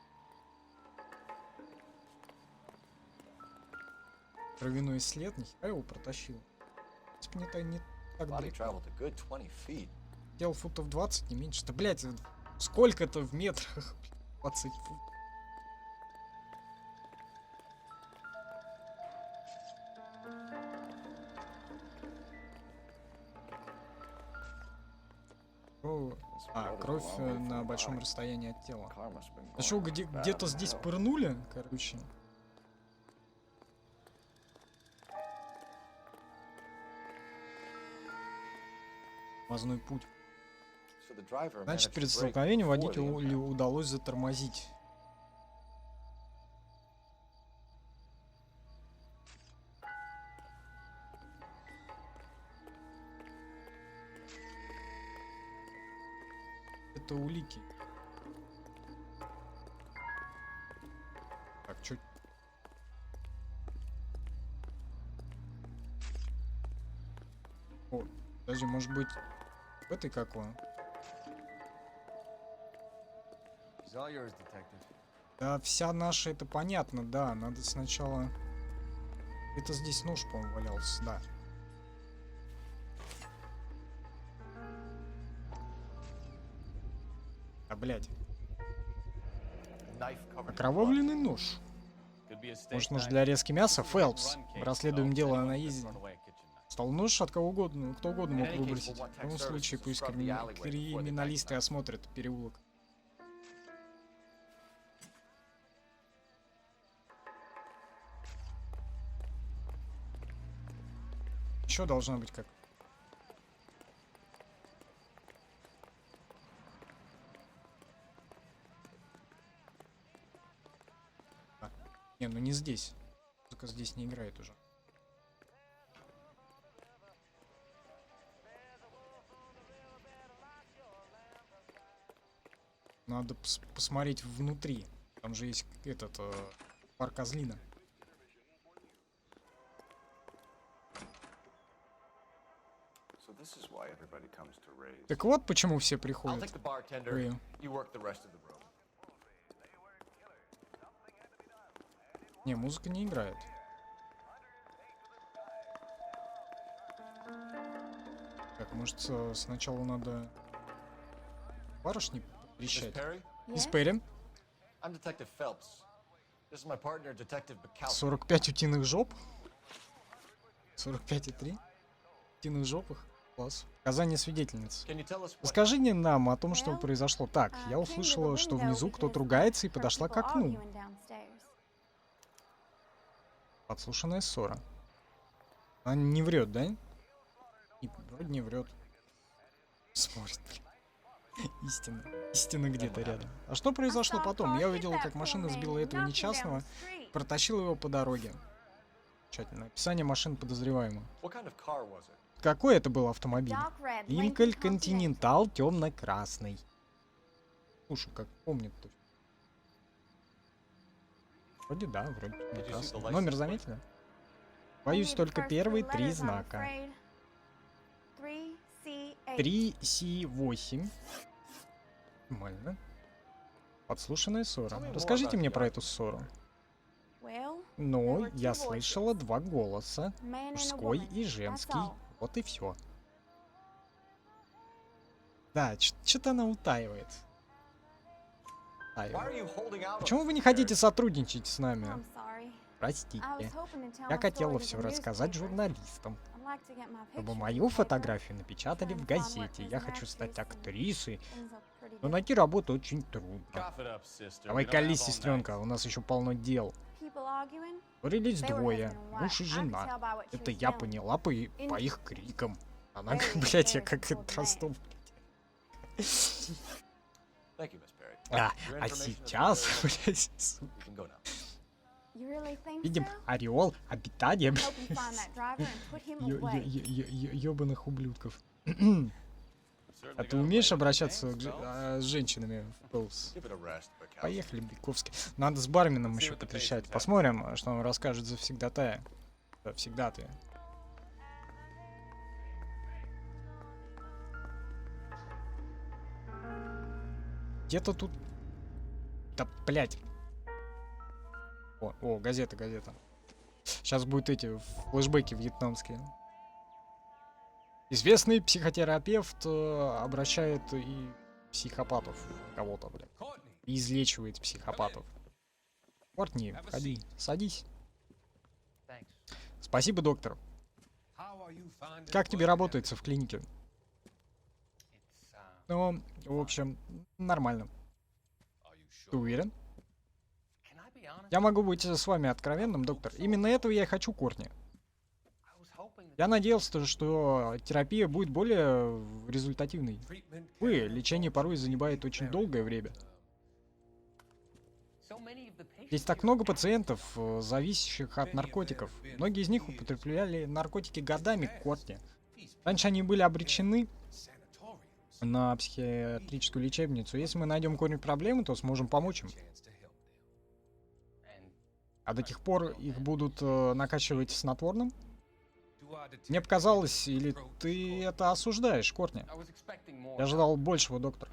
Кровяной след, нихера его протащил. Типа не так Body далеко. traveled a good 20 feet. Хотел футов 20, не меньше. Да, блядь, сколько это в метрах? 20 фут. Кровь на большом расстоянии от тела. Car must have been Нашел going bad где-то on здесь the hill. пырнули, короче. Тормозной путь. So the driver Значит, managed перед to brake столкновением before the водителю impact. удалось затормозить. Это улики. Так, чё? О, подожди, может быть, в этой какой? He's all yours, detective. Да, вся наша, это понятно, да. Надо сначала... Это здесь нож, по-моему, валялся, да. А, блядь. Knife covered in blood. Окровавленный нож. Could be a steak Может, нож knife. для резки мяса? Фелпс. Run case, Расследуем though. дело Anyone на could have езде. thrown away a kitchen knife. Стал нож от кого угодно, кто угодно мог In any case, выбросить. we'll want В любом tech случае, services to пусть scrub the alleyway before they криминалисты diagnose. осмотрят переулок. Еще должна быть как. Не, ну не здесь. Музыка здесь не играет уже. Надо посмотреть внутри. Там же есть этот парк Козлина. So this is why everybody comes to Ray's. Так вот почему все I'll приходят. take the bartender. Ray. You work the rest of the room. Не, музыка не играет. Так, может, сначала надо барышни Miss трещать. Perry? Мисс Перри, I'm Detective Phelps. This is my partner, Detective Bacalski. 45 утиных жоп. 45,3. Утиных жопах. Класс. Показания свидетельницы. Can you tell us what Расскажи нам о том, что произошло. Так, я услышала, что внизу кто-то ругается и подошла к окну. Подслушанная ссора. Она не врет, да? Вроде не врет. Смотрит, блин. Истина. Истина где-то рядом. А что произошло потом? Я увидел, как машина сбила этого несчастного, протащила его по дороге. Тщательное описание машин подозреваемого. What kind of car was it? Какой это был автомобиль? Линкольн Континентал темно-красный. Слушай, как помнит точно. Вроде да, вроде темно-красный. Номер заметили? Боюсь только первые 3 знака. 3C8. Нормально. Подслушанная ссора. Расскажите мне про эту ссору. Ну, я слышала 2 голоса. Мужской и женский. Вот и все. Да, что-то она утаивает. Почему вы не хотите сотрудничать с нами? Простите. Я хотела все рассказать журналистам, чтобы мою фотографию напечатали в газете. Я хочу стать актрисой, но найти работу очень трудно. Давай колись, сестренка, у нас еще полно дел. Ссорились 2, муж и жена. Это я поняла по их крикам. Она, блядь, я как Ростов. А сейчас, блядь, видим ореол обитания ёбаных ублюдков. А ты умеешь обращаться с женщинами в Пулс? Поехали, Биковский. Надо с барменом еще потрещать. Посмотрим, что он расскажет завсегдатая. Завсегдатая. Где-то тут... Да, блядь. О, газета. Сейчас будут эти флешбеки вьетнамские. Известный психотерапевт обращает и психопатов кого-то, блядь. И излечивает психопатов. Кортни, входи, садись. Спасибо, доктор. Как тебе работается в клинике? Ну, в общем, нормально. Ты уверен? Я могу быть с вами откровенным, доктор. Именно этого я и хочу, Кортни. Я надеялся, что терапия будет более результативной. Увы, лечение порой занимает очень долгое время. Есть так много пациентов, зависящих от наркотиков. Многие из них употребляли наркотики годами, Кортни. Раньше они были обречены на психиатрическую лечебницу. Если мы найдем корень проблемы, то сможем помочь им. А до тех пор их будут накачивать снотворным? Мне показалось, или ты это осуждаешь, Кортни? Я ожидал большего, доктор.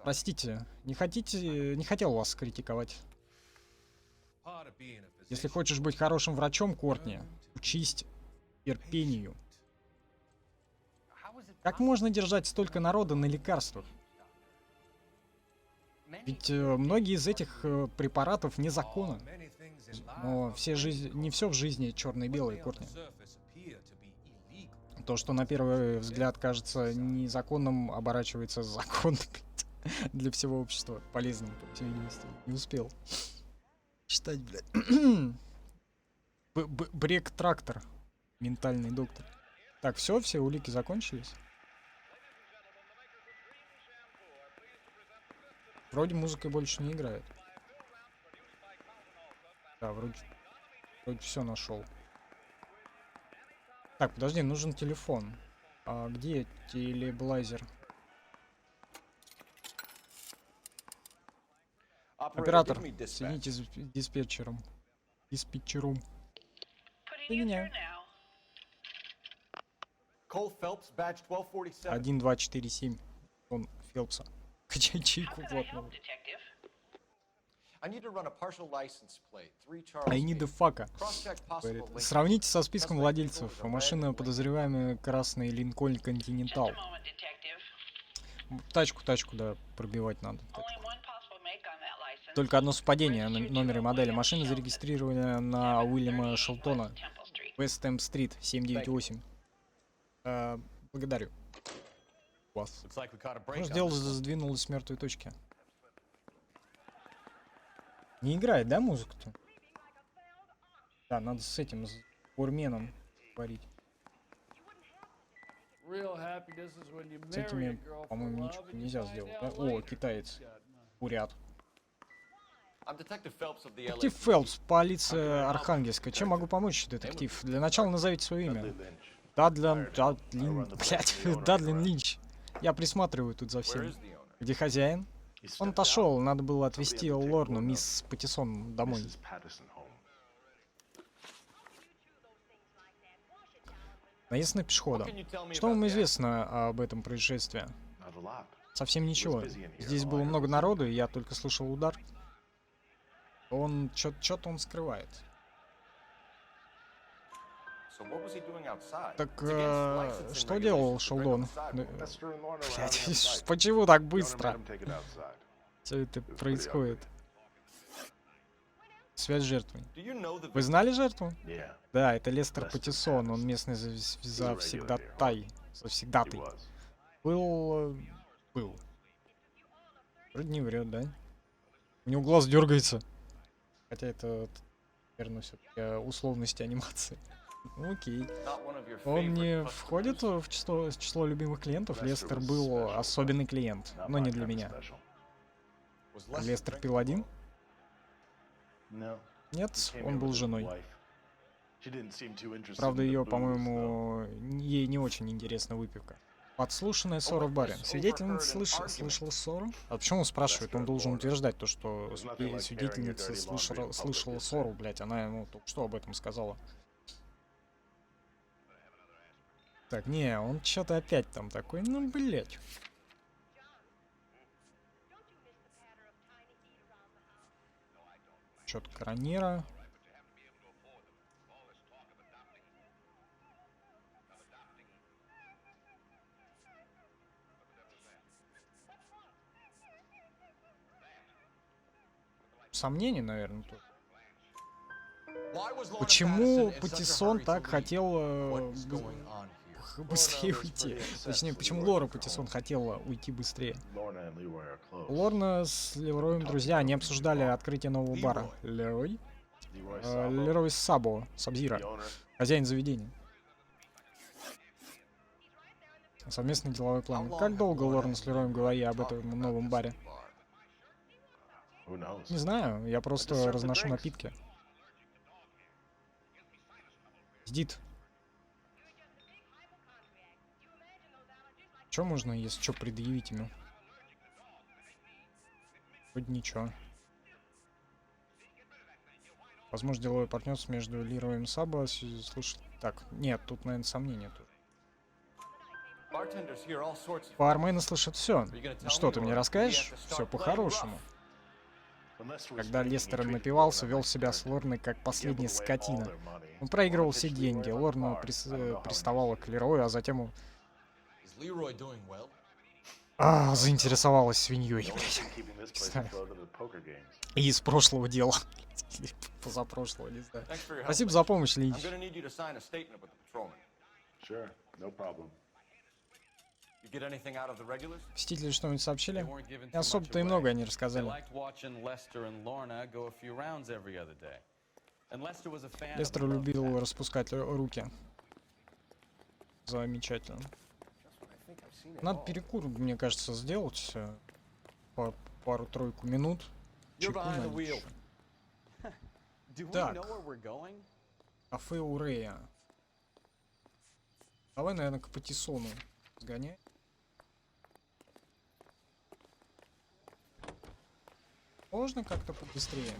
Простите, не хотел вас критиковать. Если хочешь быть хорошим врачом, Кортни, учись терпению. Как можно держать столько народа на лекарствах? Ведь многие из этих препаратов незаконны. Но не все в жизни черное и белое, Кортни. То, что на первый взгляд кажется незаконным, оборачивается законом для всего общества. Полезным, по всей видимости. Не успел читать, блядь. Брек-трактор. Ментальный доктор. Так, все улики закончились. Вроде музыка больше не играет. Да, вроде все нашел. Так, подожди, нужен телефон. А где телеблайзер? Оператор, соедините с диспетчером. Соединяю. 1247. Он Фелпса. Качай чайку плотного. I need a fucker. Сравните со списком владельцев. Машина подозреваемая красный Линкольн Континентал. Тачку, да, пробивать надо. Только одно совпадение. Номер и модели. Машина зарегистрирована на Уильяма Шелтона. Вест-Эм-стрит, 798. Благодарю вас. Может, дело сдвинулось с мертвой точки. Не играет, да, музыка-то? Да, надо с этим, с бурменом говорить. Real happiness is when you С marry a этими, girl for по-моему, love ничего and you нельзя find сделать. out Да? О, later китаец. she's got nothing. Курят. I'm Detective Phelps of the Детектив LAPD. Фелпс, полиция Архангельска. Чем могу помочь, детектив? Для начала назовите свое имя. Дадлин, блядь, Дадлин Линч. Я присматриваю тут за Where всем. is the owner? Где хозяин? Он отошел, надо было отвезти Лорну, мисс Паттисон, домой. Наезд на пешехода. Can you tell me Что about вам the известно об этом происшествии? Совсем ничего. Здесь было много народу, и я только слышал удар. Он что-то он скрывает. So what was he doing outside? Так It's against licensing что делал regulations to drink on Шелдон? the sidewalk. Блядь, почему так быстро? Все это происходит? Связь с жертвой. Do you know the Вы знали жертву? Да, это Лестер Паттисон, он местный завсегдатай. Завсегдатый. Был... Вроде не врет, да? У него глаз дергается. Хотя это, наверное, все-таки условности анимации. Ну, окей. not one of your Он не favorite входит customers? в число любимых клиентов. Лестер был особенный клиент, но не для меня. Was Lester Лестер drinking пил один? No. Нет, он был с женой. Правда, ее, по-моему, ей не очень интересна выпивка. Подслушанная ссора в баре. Свидетельница слышала ссору? А почему он спрашивает? Он должен утверждать то, что свидетельница слышала ссору, блять. Она ему только что об этом сказала. Так, не, он что-то опять там такой, ну, блять. Что-то коронера. Сомнений, наверное, тут. Why was Lorna Почему Patterson in such a Паттисон hurry так to leave? хотел What is going on here? быстрее уйти? Точнее, почему Лора Паттисон хотела уйти быстрее? Лорна с Лероем друзья, они обсуждали открытие нового бара. Лерой? Лерой Сабо, Сабзира, хозяин заведения. Совместный деловой план. Как долго Лорна с Лероем говорили об этом новом баре? Не знаю, я просто разношу напитки. Сидит. Чё можно, если что, предъявить ему? Вроде ничего. Возможно, деловое партнерство между Лероем и Сабо. Слышал. Так, нет, тут, наверное, сомнения тут. Bartenders hear all sorts of Бармены слышат все. Are you gonna tell Что me, ты or мне do we расскажешь? have to start Все playing по-хорошему. Когда Лестер напивался, вел себя с Лорной как последняя скотина. Он проигрывал все деньги. Лорна приставала к Лерою, а затем Is Leroy doing well? заинтересовалась свиньей, блядь. И из прошлого дела. Или позапрошлого, не знаю. Thanks for your help. Спасибо за помощь, I'm Линч. gonna need you to sign a statement with the patrolman. Sure, no problem. You get anything out of the regulars? Мстители что-нибудь They сообщили? weren't giving Не too особо-то и much away. много они They рассказали. liked watching Lester and Lorna go a few rounds every other day. And Lester was a fan of Лестер the love любил factor. распускать руки. Замечательно. Надо перекур, мне кажется, сделать. Пару-тройку минут. You're Чайку behind the налить wheel. ещё. Do we Так. know where we're going? Кафе Урея. Давай, наверное, к Паттисону сгоняй. Можно как-то побыстрее?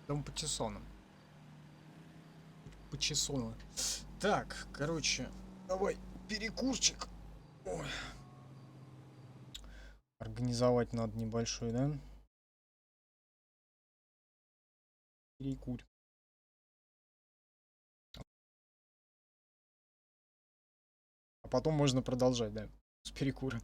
Дом Паттисона. Паттисона. Так, короче, давай перекурчик. Ой. Организовать надо небольшой, да? Перекурь. А потом можно продолжать, да? С перекура.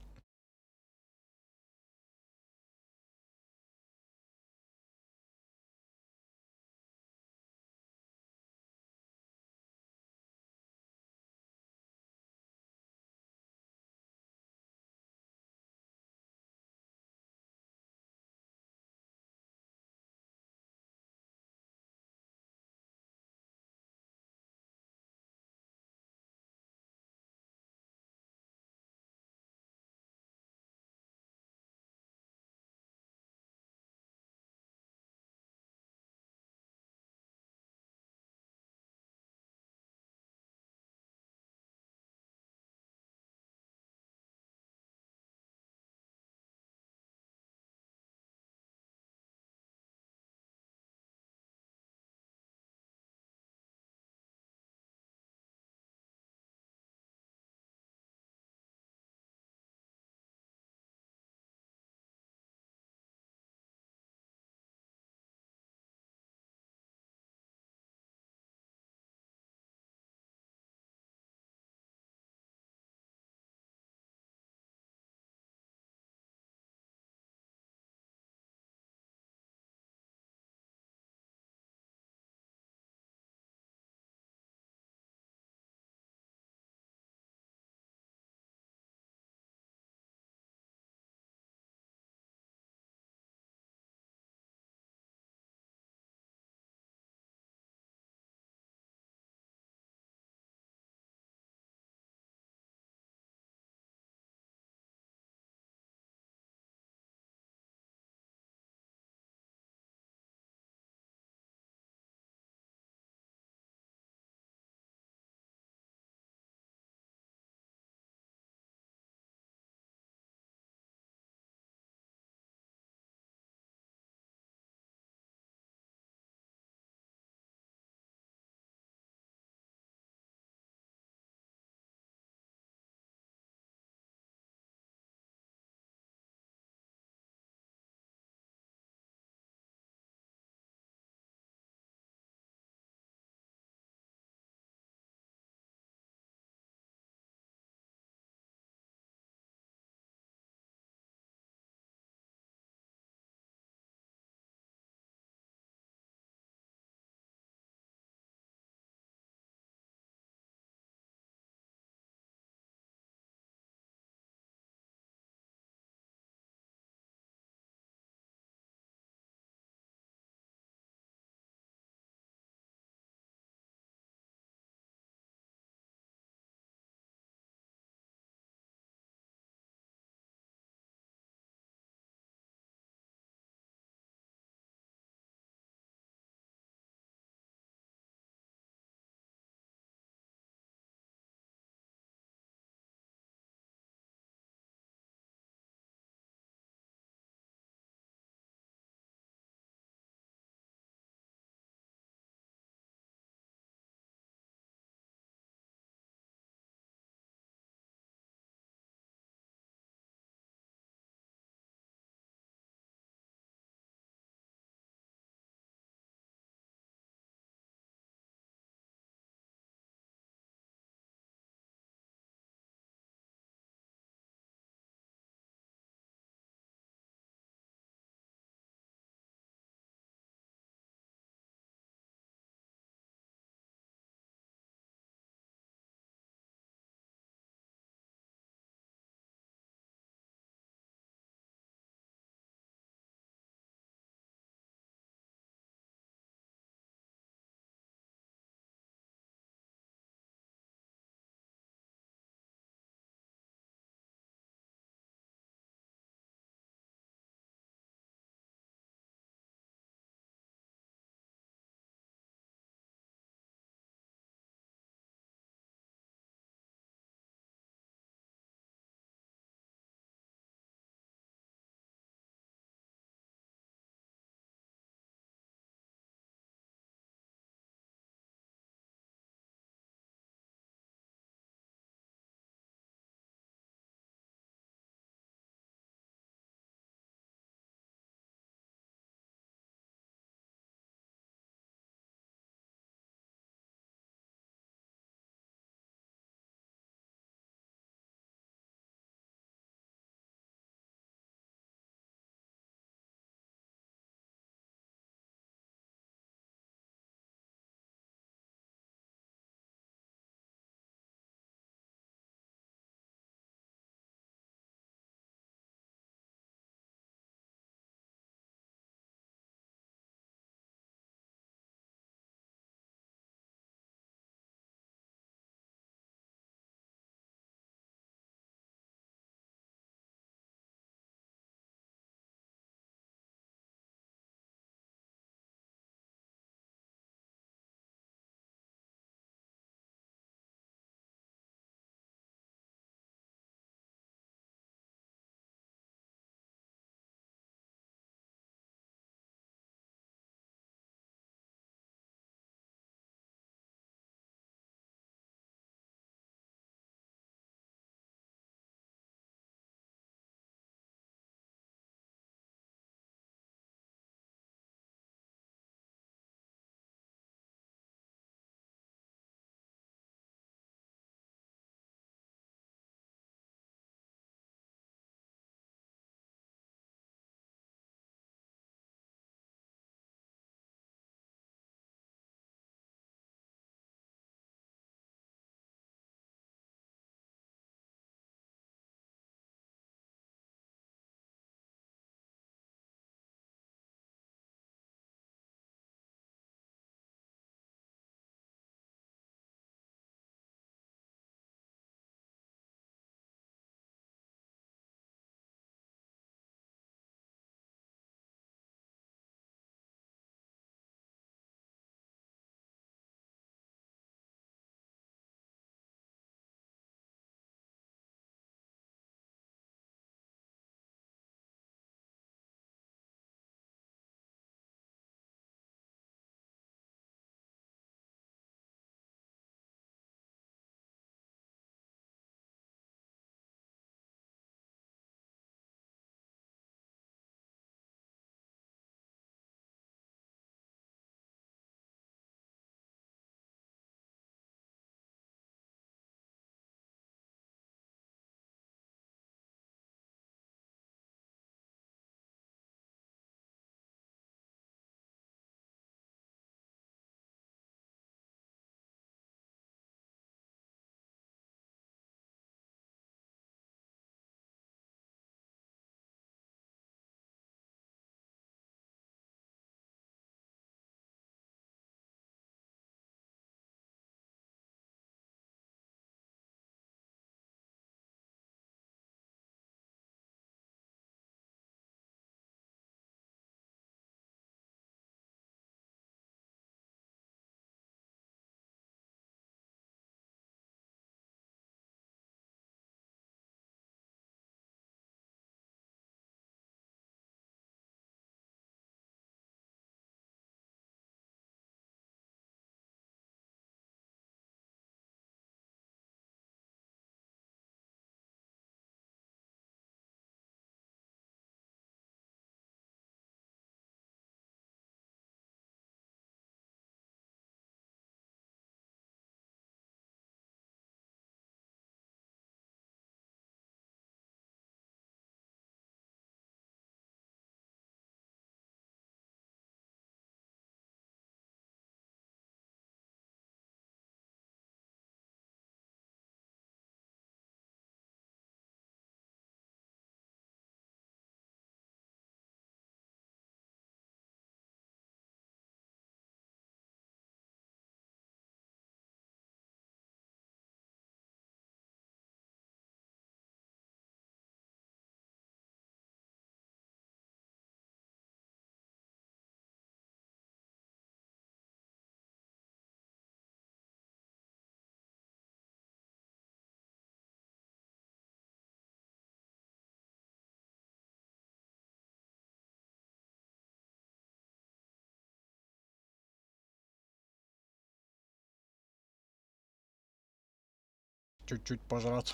чуть-чуть пожрать.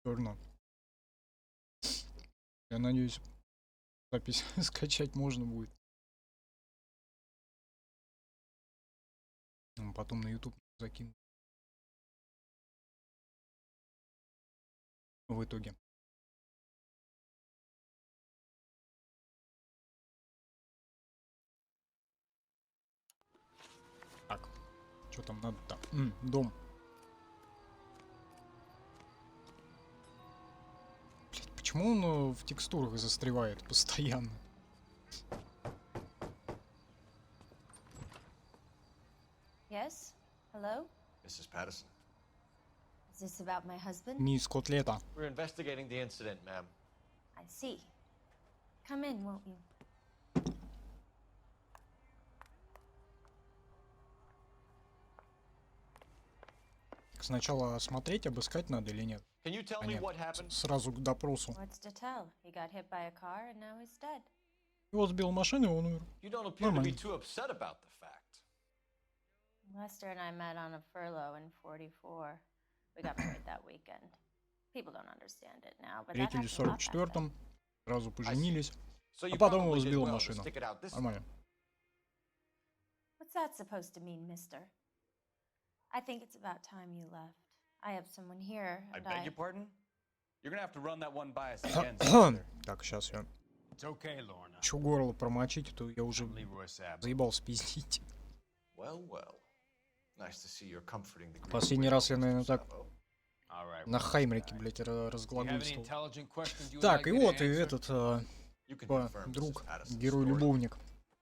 Верно. Я надеюсь, запись скачать можно будет. Потом на YouTube закину. В итоге. Так, что там надо-то? Дом. Блять, почему он в текстурах застревает постоянно? Yes? Hello? Mrs. Patterson. Is this about my husband? Низ котлета. We're investigating the incident, ma'am. I see. Come in, won't you? Сначала осмотреть, обыскать надо или нет? Can you tell А me нет, what happened? сразу к допросу. What's to tell? He got hit by a car and now he's dead. Его сбил машину, и он умер. You don't appear to be Нормально. too upset about the fact. Lester and I met on a furlough in 44. We got married that weekend. People don't understand it now, but that Встретились в happened a lot back then. 44-м, сразу поженились. So А you потом его probably did сбила well to машина. stick it out this Нормально. What's that supposed to mean, mister? I think it's about time you left. I have someone here, I and beg I... your pardon? You're gonna have to run that one by us again, sister. Так, сейчас я... It's okay, Lorna. Чё горло промочить, а то я уже Leroy Sabat. заебался пиздить. Well, well. Nice to see you're comforting the grief Последний widow, раз я, Mr. наверное, так Sabo. All right. на relax, Хаймрике, guy. блядь, Do you have any разглагольствовал. intelligent questions you would Так, like и me to вот, и answer? этот, You can типа, confirm Mrs. друг, Patterson's story. герой-любовник.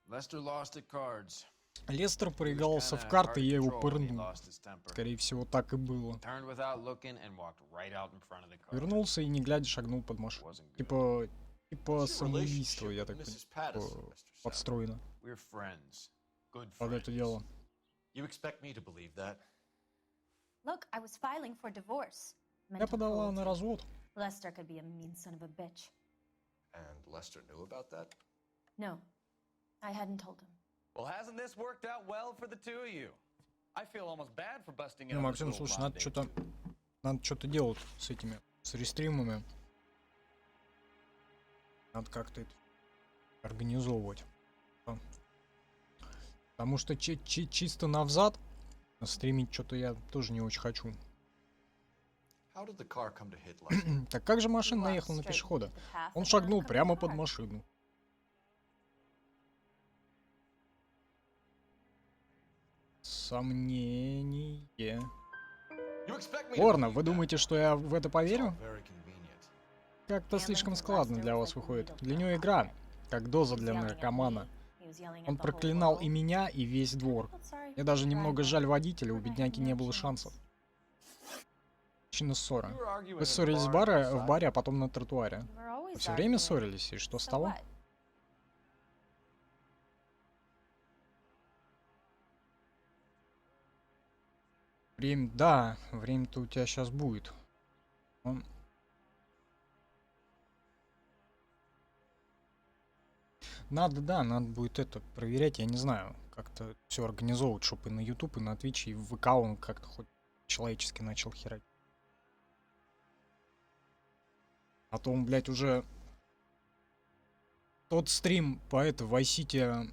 Lester lost at cards. Лестер He was проигрался kinda в карты, hard и to я его control when he пырнул. lost his temper. Скорее всего, так и было. Turned without looking and walked right out in front of the car. Вернулся и не глядя шагнул под машину. Wasn't good. Типа What's your самоубийство, relationship я with так Mrs. понимаю, Patterson, Mr. Sabo? подстроено We're friends. Good под friends. это дело. You expect me to believe that? Look, I was filing for divorce. Я Mental подала на cruelty. развод. Lester could be a mean son of a bitch. And Lester knew about that? No, I hadn't told him. Well, hasn't this worked out well for the two of you? I feel almost bad for busting in Ну, on this Максим, little слушай, rendezvous. надо что-то делать с этими, с рестримами. Надо как-то это организовывать. Да. Потому что чисто навзад стримить что-то я тоже не очень хочу. How did the car come to hit Lester? Так как же He машина walked наехала на straight пешехода? into the path Он of an шагнул oncoming прямо под car. машину. Сомнение. You expect me to Лорна, believe вы that? думаете, что я в это It's all поверю? very convenient. Как-то Gambling слишком for складно Lester для was вас like a выходит. needle Для drop него on игра, me. как доза He was для yelling at наркомана. me, he was yelling at Он the whole проклинал и world. меня, и весь двор. I felt sorry Мне for даже the немного driver, жаль водителя, у but I had бедняки no не было chance. шансов. Причина ссоры. You were arguing Вы in the ссорились в bar баре, outside. а потом на тротуаре. We were always Все время arguing. ссорились, и что с So того? what? Время, да, время-то у тебя сейчас будет. Он- Надо, да, надо будет это проверять, я не знаю, как-то все организовывать, чтобы и на YouTube, и на Twitch, и в ВК он как-то хоть человечески начал херать. А то он, блядь, уже тот стрим по это Vice City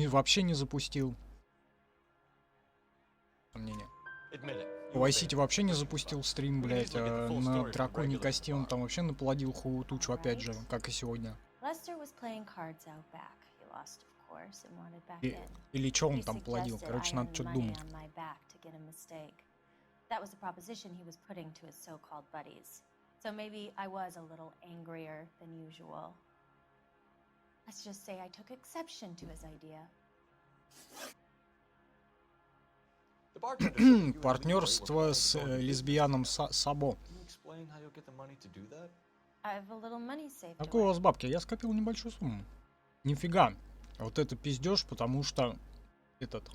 вообще не запустил. Сомнение. Admit it. You В were Vice City there. вообще не запустил стрим, We can блядь, easily get the full на story from драконий regular кости он bar. там вообще наплодил тучу опять же, как и сегодня. Lester was playing cards out back. He lost, of course, and wanted back И- in. Или что он He там плодил, suggested короче, I надо earn что-то money думать. on my back to get a mistake. That was the proposition he was putting to his so-called buddies. So maybe I was a little angrier than usual. Let's just say I took exception to his idea. The bartender said that you and Leroy were Партнерство planning с to go on a business лесбияном together. Сабо. Can you explain how you'll get the money to do that? I have a little money saved Какой у away. вас бабки? Я скопил небольшую сумму. Нифига. Вот это пиздеж, потому что этот...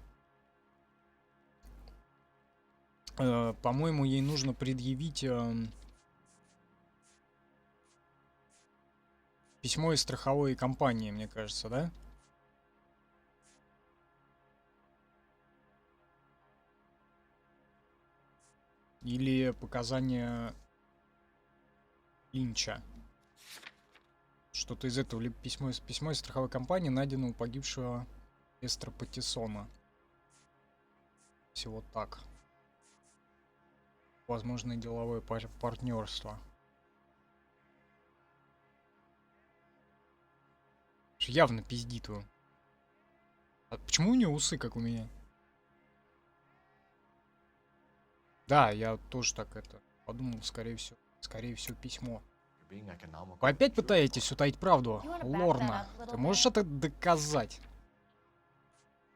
по-моему, ей нужно предъявить письмо из страховой компании, мне кажется, да? Или показания Линча. Что-то из этого. Либо письмо из страховой компании, найдено у погибшего Эстера Паттисона. Всего так. Возможно, деловое партнерство. Явно пиздит его. А почему у него усы, как у меня? Да, я тоже так это подумал, скорее всего, письмо. Вы опять пытаетесь утаить правду, Лорна? Ты можешь это доказать?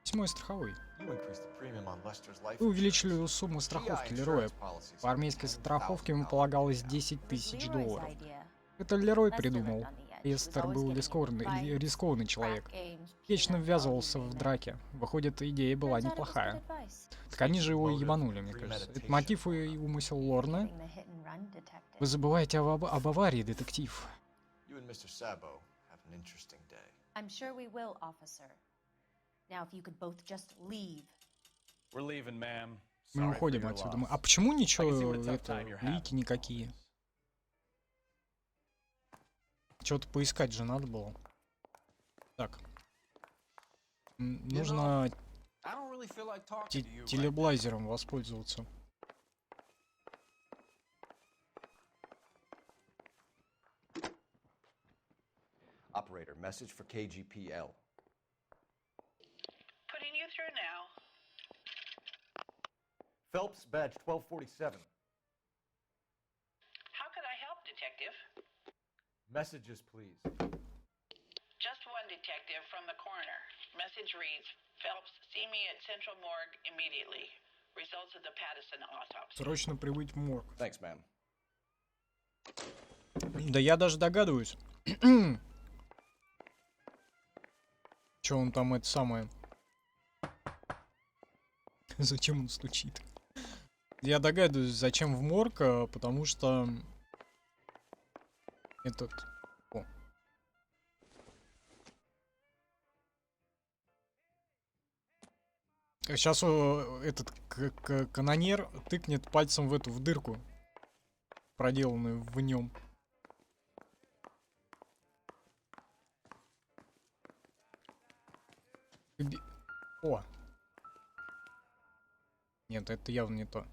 Письмо из страховой. Вы увеличили сумму страховки Лероя. По армейской страховке ему полагалось 10 тысяч долларов. Это Лерой придумал. Эстер был рискованный человек. Вечно ввязывался в драки. Выходит, идея была неплохая. Так они же его ебанули, мне кажется. Это мотив и умысел Лорна. Вы забываете об аварии, детектив. I'm sure we will, officer. Now, if you could both just leave. We're leaving, ma'am. Мы Sorry for уходим your отсюда. loss. А почему I can see ничего, what a tough это, time you're having, лики никакие? boss. Что-то поискать же надо было. Так. Нужно I don't really feel like talking to you right телеблайзером воспользоваться. Operator, message for KGPL. Putting you through now. Phelps, badge 1247. How could I help, Detective? Messages, please. Just one detective from the coroner. Message reads, Phelps, see me at Central Morgue immediately. Results of the Pattison autopsy. Срочно прибыть в морг. Thanks, ma'am. Да я даже догадываюсь. Че он там это самое? Зачем он стучит? Я догадываюсь, зачем в морг, потому что этот. О. Сейчас этот канонер тыкнет пальцем в эту в дырку, проделанную в нем. О! Нет, это явно не то.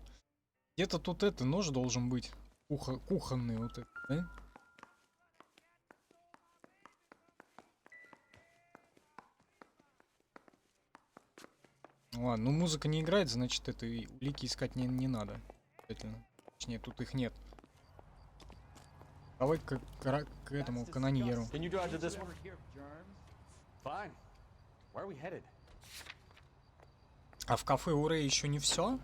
Где-то тут это нож должен быть. Кухонный вот этот, да? Ладно, ну музыка не играет, значит это и улики искать не надо. Точнее, тут их нет. Давай к этому каноньеру. Can you drive to this one? Fine. Where are we headed? А в кафе у Рэя еще не все?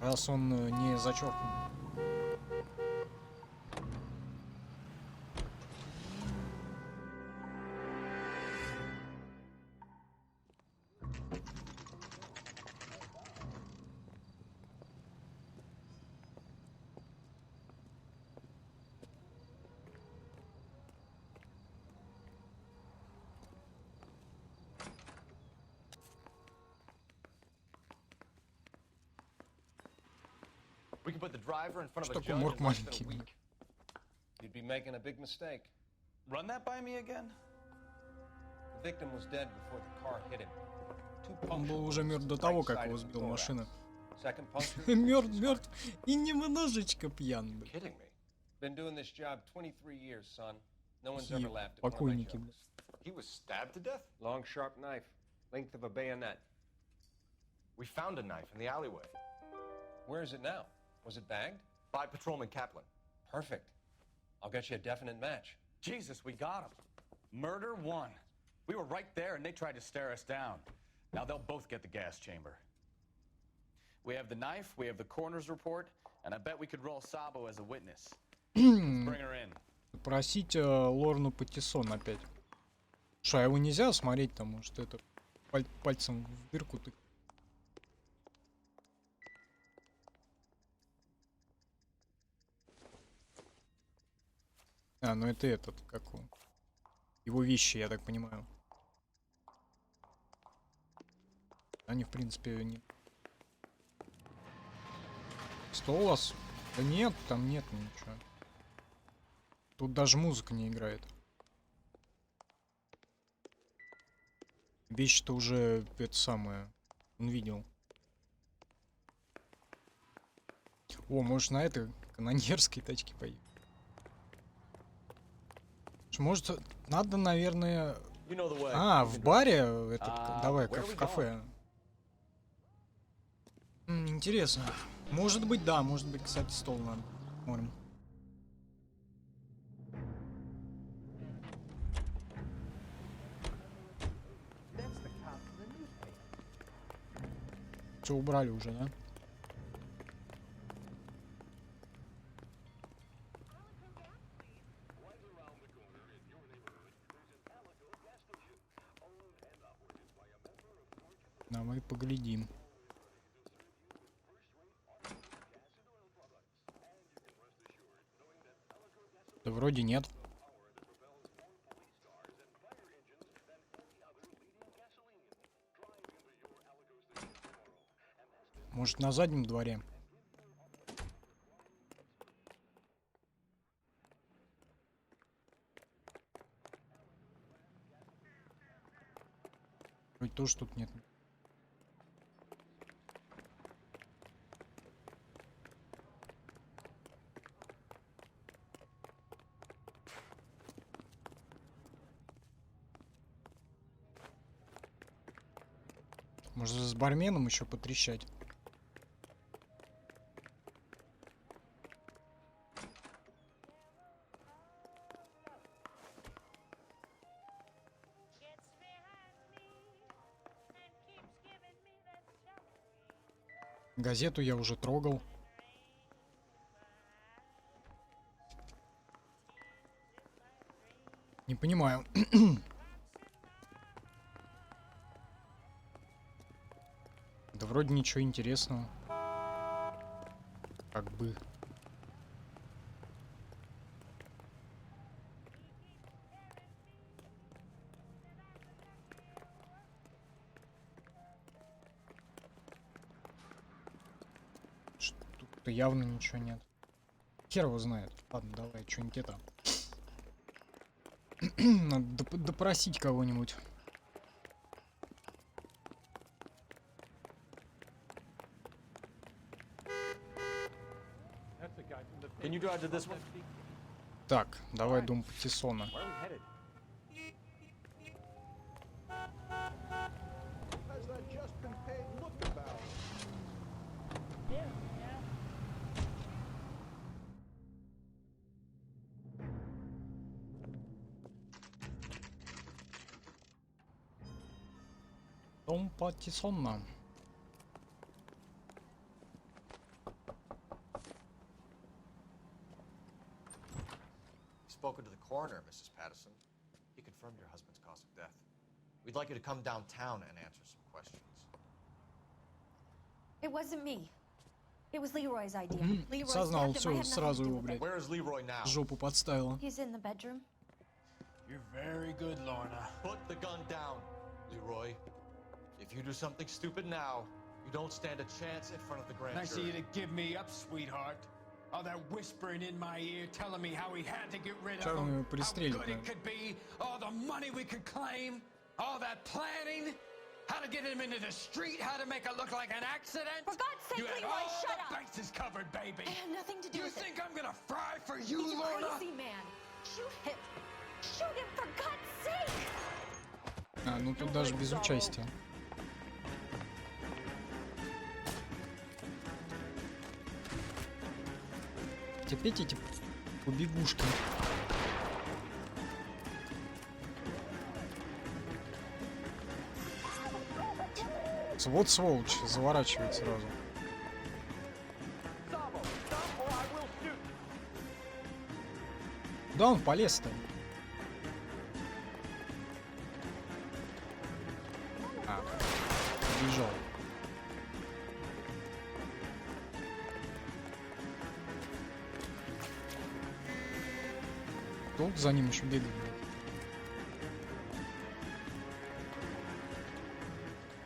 Раз он не зачеркнут. We can put the driver in front of Что a такое judge морг in less than a маленький? week. You'd be making a big mistake. Run that by me again? The victim was dead before the car hit him. Two Он был punctures уже wounds мертв to до the того, right как side его of the сбила thorax. машина. Second puncture Мертв, his heart. мертв и немножечко пьян. блин. Kidding me? Been doing this job 23 years, son. No one's Такие ever laughed at one of my покойники. блин. jokes. He was stabbed to death? Long, sharp knife, length of a bayonet. We found a knife in the alleyway. Where is it now? Was it bagged? By Patrolman Kaplan. Perfect. I'll get you a definite match. Jesus, we got him. Murder one. We were right there and they tried to stare us down. Now they'll both get the gas chamber. We have the knife, we have the coroner's report, and I bet we could roll Sabo as a witness. Let's bring her in. Просить Лорну Паттисон опять. Что, а его нельзя смотреть, потому что это пальцем в дырку ты. А, ну это этот, как он. Его вещи, я так понимаю. Они, в принципе, Стол у вас? Да нет, там нет ничего. Тут даже музыка не играет. Вещи-то уже это самое. Он видел. О, может на этой канонерской тачке поедем. Может, надо, наверное... You know the way. А, в баре? Это, давай, where are we в кафе. Интересно. Может быть, да. Может быть, кстати, стол надо. Смотрим. Все убрали уже, да? Давай поглядим. Да вроде нет. Может, на заднем дворе? Вроде тоже тут нет. Может, с барменом еще потрещать? Газету я уже трогал. Не понимаю. Да вроде ничего интересного. Как бы. Тут-то явно ничего нет. Хер его знает. Ладно, давай, что-нибудь это. Надо допросить кого-нибудь. Can you drive to this one? Так, давай дом Патиссона. Where are we headed? Has that just been paid look about? Дом Патиссона. Spoken to the coroner, Mrs. Patterson. He confirmed your husband's cause of death. We'd like you to come downtown and answer some questions. It wasn't me. It was Leroy's idea. Leroy Сознал, stabbed him. I все, had nothing сразу to do его, with блядь, it. Where is Leroy now? жопу подставила. He's in the bedroom. You're very good, Lorna. Put the gun down, Leroy. If you do something stupid now, you don't stand a chance in front of the grand Nice of you jury. to give me up, sweetheart. All that whispering in my ear telling me how we had to get rid of Чё он him, его how пристрелит, good да? it could be, all the money we could claim, all that planning, how to get him into the street, how to make it look like an accident. For God's sake, You had Leroy, all shut the up! bases covered, baby. I had nothing to do You with think it. I'm gonna fry for you, He's a Lorna? crazy man. Shoot him. Shoot him, for God's sake! А, ну тут даже без участия. Опять эти побегушки. Вот сволочь, заворачивает сразу. Да, он полез-то. А, бежал. Долго за ним еще бегать.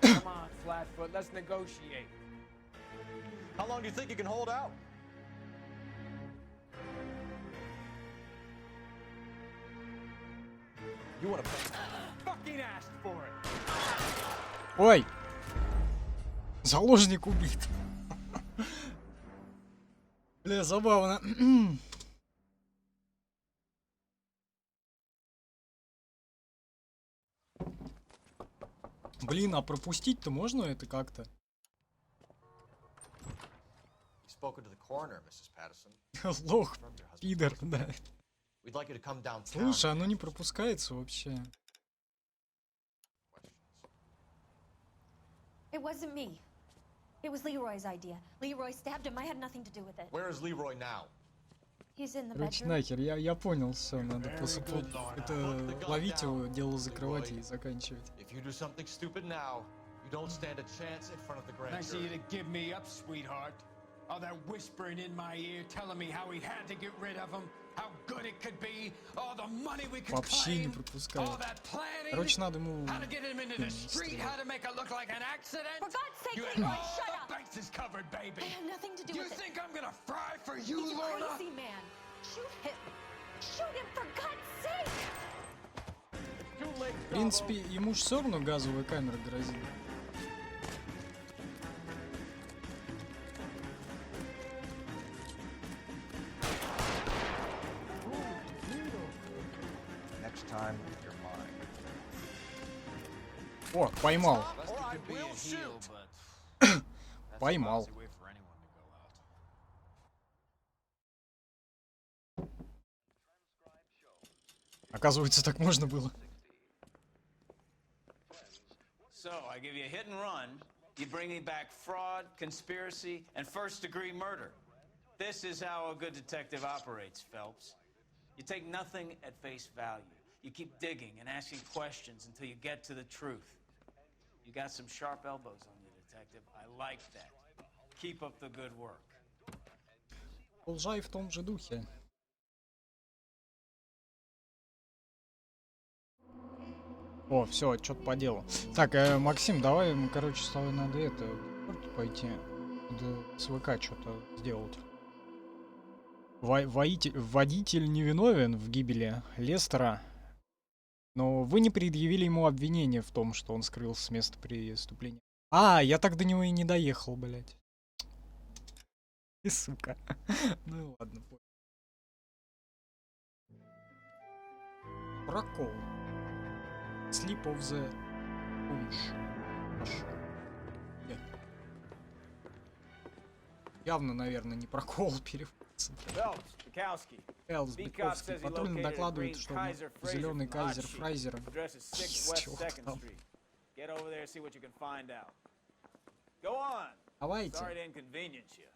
Come on, Flatfoot, let's negotiate. How long do you think you can hold out? You want to Fucking asked for it. Ой! Заложник убит. Бля, забавно. Блин, а пропустить-то можно это как-то? You've spoken to the coroner, Mrs. Patterson. Лох, пидор, да. We'd like you to come downtown. Слушай, оно не пропускается вообще. It wasn't me. It was Leroy's idea. Leroy stabbed him. I had nothing to do with it. Where is Leroy now? He's in the Короче, bedroom. нахер, я понял, все, надо это ловить его, дело закрывать и заканчивать. If you do something stupid now, you don't stand a chance in front of the grand Nice of you jury. to give me up, sweetheart. All that whispering in my ear, telling me how we had to get rid of him, how good it could be, all the money we could Вообще не claim, пропускаю. all that planning, Короче, надо ему... how to get him into the street, how to make it look like an accident. For God's sake, You had Leroy, all shut the up! bases covered, baby. I had nothing to do You with it. think I'm gonna fry for you, He's a Lorna? crazy man. Shoot him. Shoot him, for God's sake! В принципе, ему ж все равно газовая камера грозит. Next time, you're mine. О, поймал. I will shoot. Поймал. Оказывается, так можно было. So, I give you a hit and run. You bring me back fraud, conspiracy, and first-degree murder. This is how a good detective operates, Phelps. You take nothing at face value. You keep digging and asking questions until you get to the truth. You got some sharp elbows on you, detective. I like that. Keep up the good work. Продолжай в том же духе. О, все, что-то по делу. Так, Максим, давай, короче, с тобой надо это пойти. Надо с ВК что-то сделать. Водитель невиновен в гибели Лестера, но вы не предъявили ему обвинение в том, что он скрылся с места преступления. А, я так до него и не доехал, блядь. И сука. Ну ладно, понял. Прокол. Sleep of the Punch. Хорошо. Нет. Явно, наверное, не прокол переводится. Phelps, Bukowski. Элс Beacon Биковский says he патрульно located докладывает, Green что Kaiser Fraser зеленый from Кайзер Hot Фрайзера. Address is 6 С West чего 2nd там? Street. Get over there, see what you can find out. Go on. Давайте, Sorry to inconvenience you.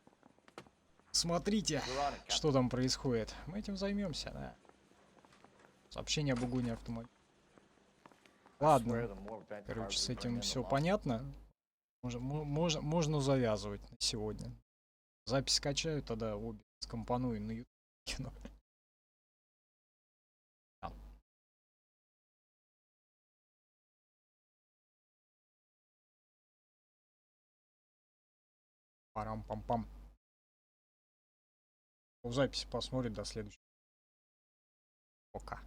смотрите, что там происходит. Мы этим займемся, да. Сообщение об угоне автомобиля. Ладно, короче, с этим все понятно. Можно завязывать на сегодня. Запись скачаю, тогда обе скомпоную на YouTube кино. Парам-пам-пам. В записи посмотрит до следующего. Пока.